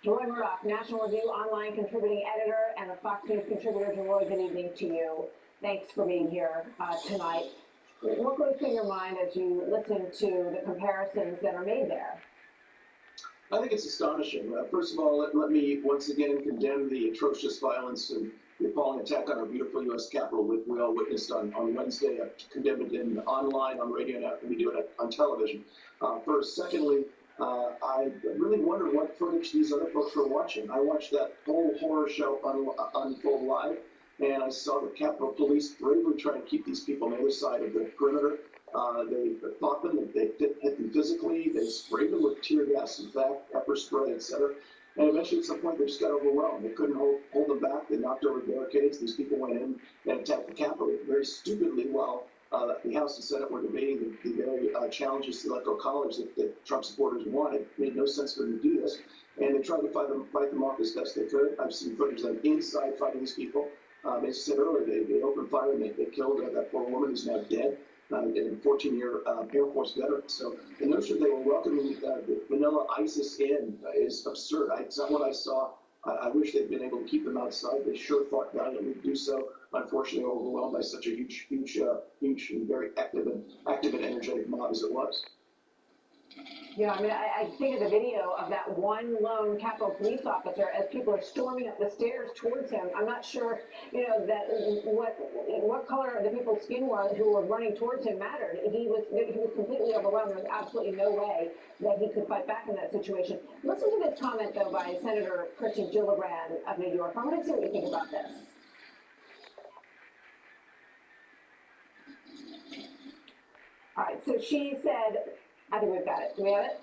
Joy Murdoch, National Review online contributing editor and a Fox News contributor. Joy, good evening to you. Thanks for being here tonight. What goes through your mind as you listen to the comparisons that are made there? I think it's astonishing. First of all, let me once again condemn the atrocious violence and the appalling attack on our beautiful U.S. Capitol that we all witnessed on Wednesday. I condemned it online, on radio, and we do it on television. First. Secondly, I really wonder what footage these other folks were watching. I watched that whole horror show unfold live, and I saw the Capitol Police bravely trying to keep these people on the other side of the perimeter. They fought them, they hit them physically, they sprayed them with tear gas, in fact, pepper spray, etc. And eventually, at some point, they just got overwhelmed. They couldn't hold them back. They knocked over barricades. These people went in and attacked the Capitol very stupidly while The House and Senate were debating the very challenges to the Electoral College that Trump supporters wanted. It made no sense for them to do this. And they tried to fight them off as best they could. I've seen footage of them inside fighting these people. As I said earlier, they opened fire and they killed that poor woman who's now dead, a 14-year Air Force veteran. So the notion that they were welcoming the vanilla ISIS in is absurd. It's not what I saw. I wish they'd been able to keep them outside. They sure fought valiantly to do so. Unfortunately, overwhelmed by such a huge and very active and energetic mob as it was. Yeah, I mean, I think of the video of that one lone Capitol Police officer as people are storming up the stairs towards him. I'm not sure, that what color the people's skin was who were running towards him mattered. He was completely overwhelmed. There was absolutely no way that he could fight back in that situation. Listen to this comment, though, by Senator Kirsten Gillibrand of New York. I want to see what you think about this. All right, so she said, I think we've got it. Do we have it?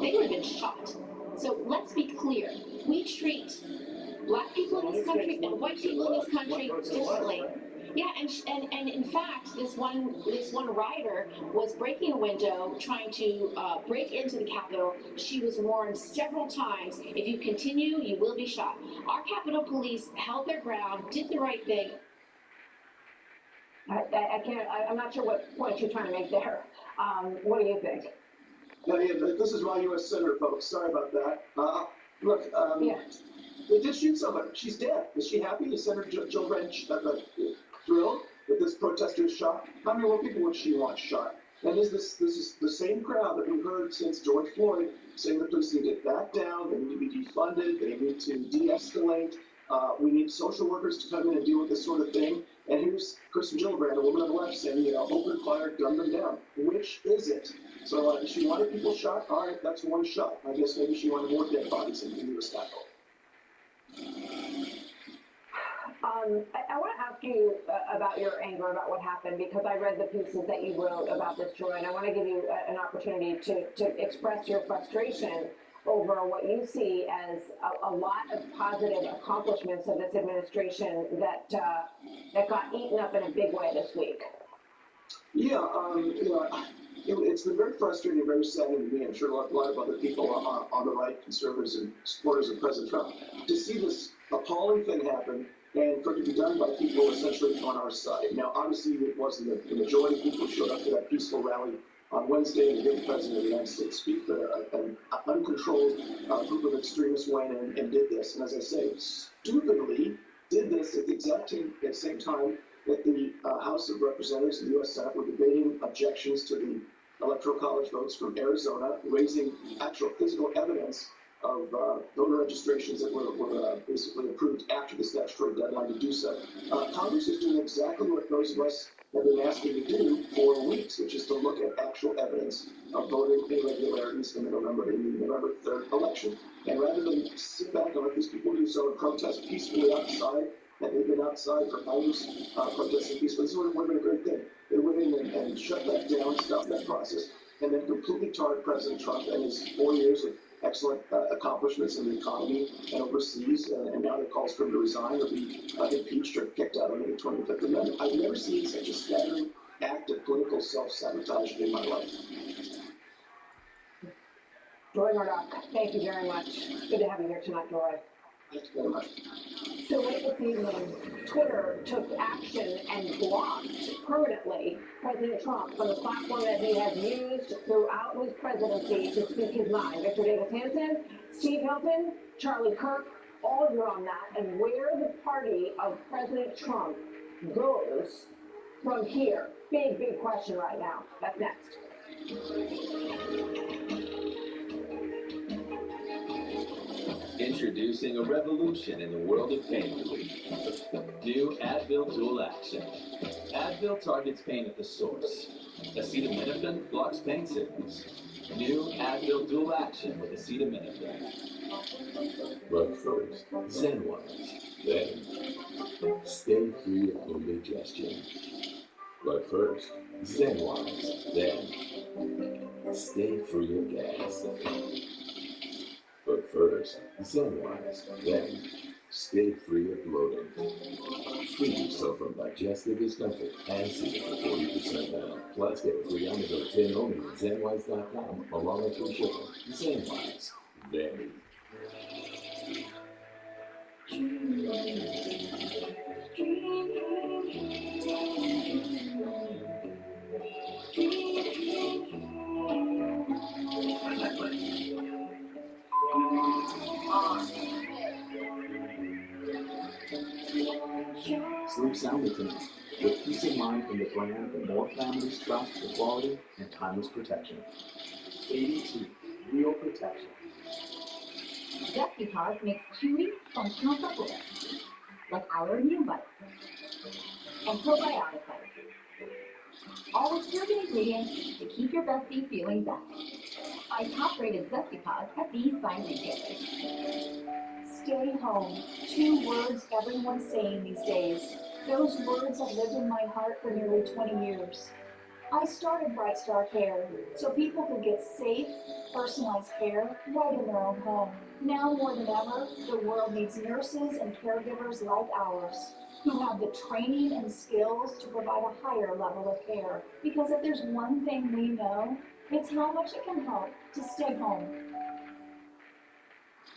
They would have been shot. So let's be clear. We treat black people in this country and white people in this country differently. Yeah, and in fact, this one rider was breaking a window, trying to break into the Capitol. She was warned several times, if you continue, you will be shot. Our Capitol Police held their ground, did the right thing. I'm not sure what point you're trying to make there. What do you think? Yeah, this is my U.S. Senator, folks. Sorry about that. Look, they did shoot somebody. She's dead. Is she happy? Is Senator Gillibrand thrilled that this protester is shot? How many more people would she want shot? And this is the same crowd that we've heard since George Floyd saying the police need to back down, they need to be defunded, they need to de-escalate. We need social workers to come in and deal with this sort of thing. And here's Kirsten Gillibrand, a woman on the left, saying, open fire, gun them down. Which is it? So if she wanted people shot, all right, that's one shot. I guess maybe she wanted more dead bodies in the U.S. Capitol. I want to ask you about your anger about what happened, because I read the pieces that you wrote about this, Joy, and I want to give you an opportunity to express your frustration over what you see as a lot of positive accomplishments of this administration that got eaten up in a big way this week. Yeah, it's been very frustrating and very saddening to me. I'm sure a lot of other people on the right, conservatives and supporters of President Trump, to see this appalling thing happen and for it to be done by people essentially on our side. Now, obviously, it wasn't the majority of people who showed up to that peaceful rally on Wednesday and heard the President of the United States speak, but an uncontrolled group of extremists went in and did this. And as I say, stupidly did this at the exact same time that the House of Representatives and the U.S. Senate were debating objections to the Electoral College votes from Arizona, raising actual physical evidence of voter registrations that were basically approved after the statutory deadline to do so. Congress is doing exactly what those of us have been asking to do for weeks, which is to look at actual evidence of voting irregularities in the November 3rd election. And rather than sit back and let these people do so and protest peacefully outside, and they've been outside for hours protesting peacefully, this would have been a great thing. They went in and shut that down, stopped that process, and then completely tarred President Trump and his 4 years of excellent accomplishments in the economy and overseas, and now that calls for him to resign or be impeached or kicked out under the 25th Amendment. I've never seen such a staggering act of political self-sabotage in my life. Joy Murdoch, thank you very much. Good to have you here tonight, Joy. Thank you very much. So late this evening, Twitter took action and blocked permanently President Trump from the platform that he has used throughout his presidency to speak his mind. Victor Davis Hanson, Steve Hilton, Charlie Kirk, all of you are on that. And where the party of President Trump goes from here, big, big question right now. That's next. Introducing a revolution in the world of pain relief. New Advil Dual Action. Advil targets pain at the source. Acetaminophen blocks pain signals. New Advil Dual Action with acetaminophen. But first, Zen Wise. Then, stay free of indigestion. But first, Zen Wise. Then, stay free of gas. But first, Zen Wise. Then, Stay free of bloating. Free yourself from digestive discomfort and save up to 40% down. Plus, get a free Amazon 10 only at zenwise.com along with free shipping. Zenwise. Very. Sleep soundly tonight. With peace of mind from the brand that more families trust for quality and timeless protection. ADT, real protection. Zesty Paws makes chewy, functional supplements, like our immune bites and probiotic bites. All with proven ingredients to keep your bestie feeling best. Buy top-rated Zesty Paws at these fine retailers. Stay home. 2 words everyone's saying these days. Those words have lived in my heart for nearly 20 years. I started Bright Star Care so people could get safe, personalized care right in their own home. Now more than ever, the world needs nurses and caregivers like ours who have the training and skills to provide a higher level of care. Because if there's one thing we know, it's how much it can help to stay home.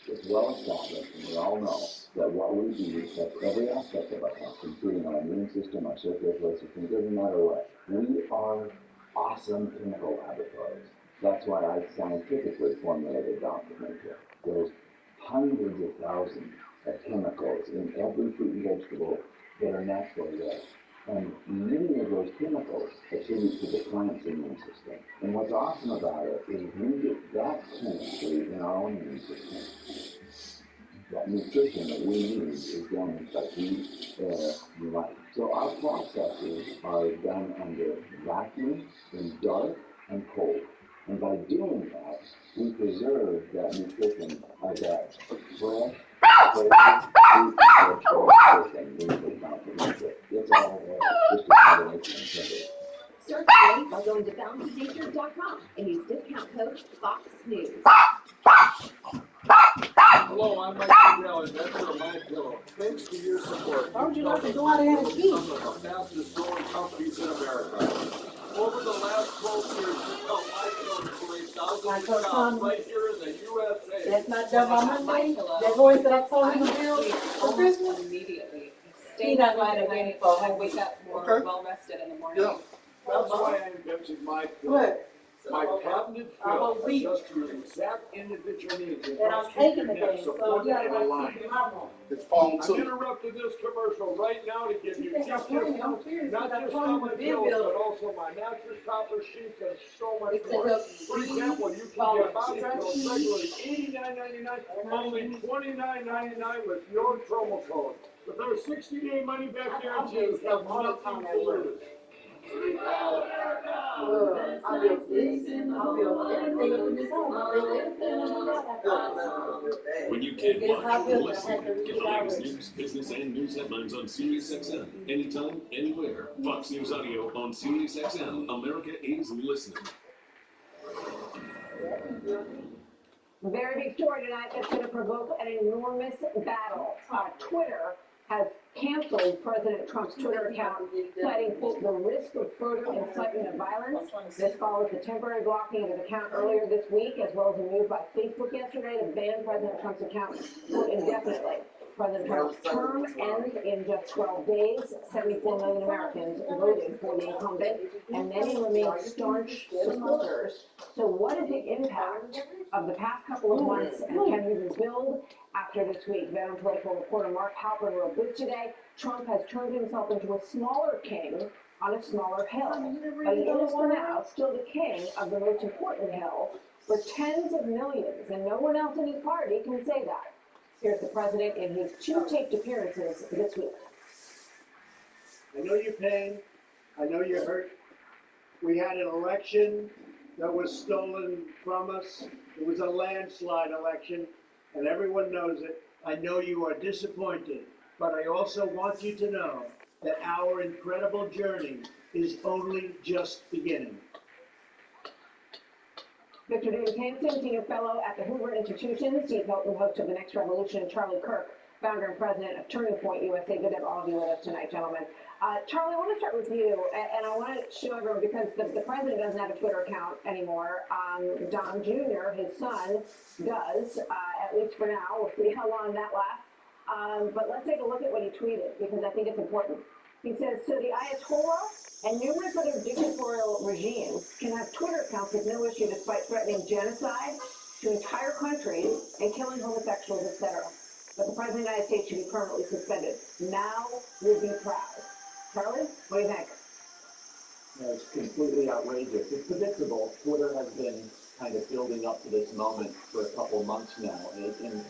It's well established, and we all know that what we eat affects every aspect of our health, including our immune system, our circulatory system. It doesn't matter what. We are awesome chemical laboratories. That's why I scientifically formulated Dr. Nature. There's hundreds of thousands of chemicals in every fruit and vegetable that are naturally there. And many of those chemicals attribute to the plant's immune system. And what's awesome about it is we get that chemistry in our own immune system. That nutrition that we need is done by heat, air, and light. So our processes are done under vacuum, in dark, and cold. And by doing that, we preserve that nutrition as that fresh, cold, fruit, and vegetable nutrition. It's all there, just as Mother Nature intended. Start today by going to balancednature.com and use discount code FOXNEWS. Hello, I'm Mike Fidel, inventor of My Pillow. Thanks to your support, Why would you not go out there and eat? some of the fastest growing companies in America. Over the last 12 years, we've helped My Pillow create thousands of jobs right here in the USA. That's not done by Monday. They're going to that phone bill for Christmas. Immediately. He's not going to get for I wake up more well rested in the morning. Yeah, that's why I invented My Pillow. What? My patented pill adjusts to your exact individual needs and And I'm helps keep taking your the neck thing, so supported you and gotta aligned. keep your mouth on. It's phone too. I'm interrupting this commercial right now to give you think I'm playing? I'm discounts, serious, not because I just told on you my the pills, bill. but also my mattress topper, sheets, and so much It's more. a For example, you can get body pillows regularly $89.99, only $29.99 with your promo code. With our 60-day money-back guarantee, you have nothing to lose. When you can't watch, listen to the latest news, business, and news headlines on SiriusXM. Anytime, anywhere. Fox News Audio on SiriusXM. America is listening. Very big story tonight that's going to provoke an enormous battle. Twitter has canceled President Trump's Twitter account, citing, quote, the risk of further incitement of violence. This follows the temporary blocking of his account earlier this week, as well as a move by Facebook yesterday to ban President Trump's account, quote, indefinitely. President Trump's term ends in just 12 days. 74 million Americans voted for the incumbent, and many remain staunch supporters. So what is the impact of the past couple of months, and can we rebuild after this week? Veteran political reporter Mark Halpern wrote this today. Trump has turned himself into a smaller king on a smaller hill, but he is for now still the king of the most important hill for tens of millions, and no one else in his party can say that. Here's the president in his 2 taped appearances this week. I know your pain. I know you're hurt. We had an election that was stolen from us. It was a landslide election, and everyone knows it. I know you are disappointed, but I also want you to know that our incredible journey is only just beginning. Victor Davis Hanson, senior fellow at the Hoover Institution, Steve Hilton, host of The Next Revolution, and Charlie Kirk, founder and president of Turning Point USA. Good to have all of you with us tonight, gentlemen. Charlie, I want to start with you, and I want to show everyone, because the president doesn't have a Twitter account anymore. Don Jr., his son, does, at least for now. We'll see how long that lasts. But let's take a look at what he tweeted, because I think it's important. He says, so the Ayatollah and numerous other dictatorial regimes can have Twitter accounts with no issue despite threatening genocide to entire countries and killing homosexuals, etc. But the President of the United States should be permanently suspended. Now we'll be proud. Charlie, what do you think? No, it's completely outrageous. It's predictable. Twitter has been kind of building up to this moment for a couple months now, and kind of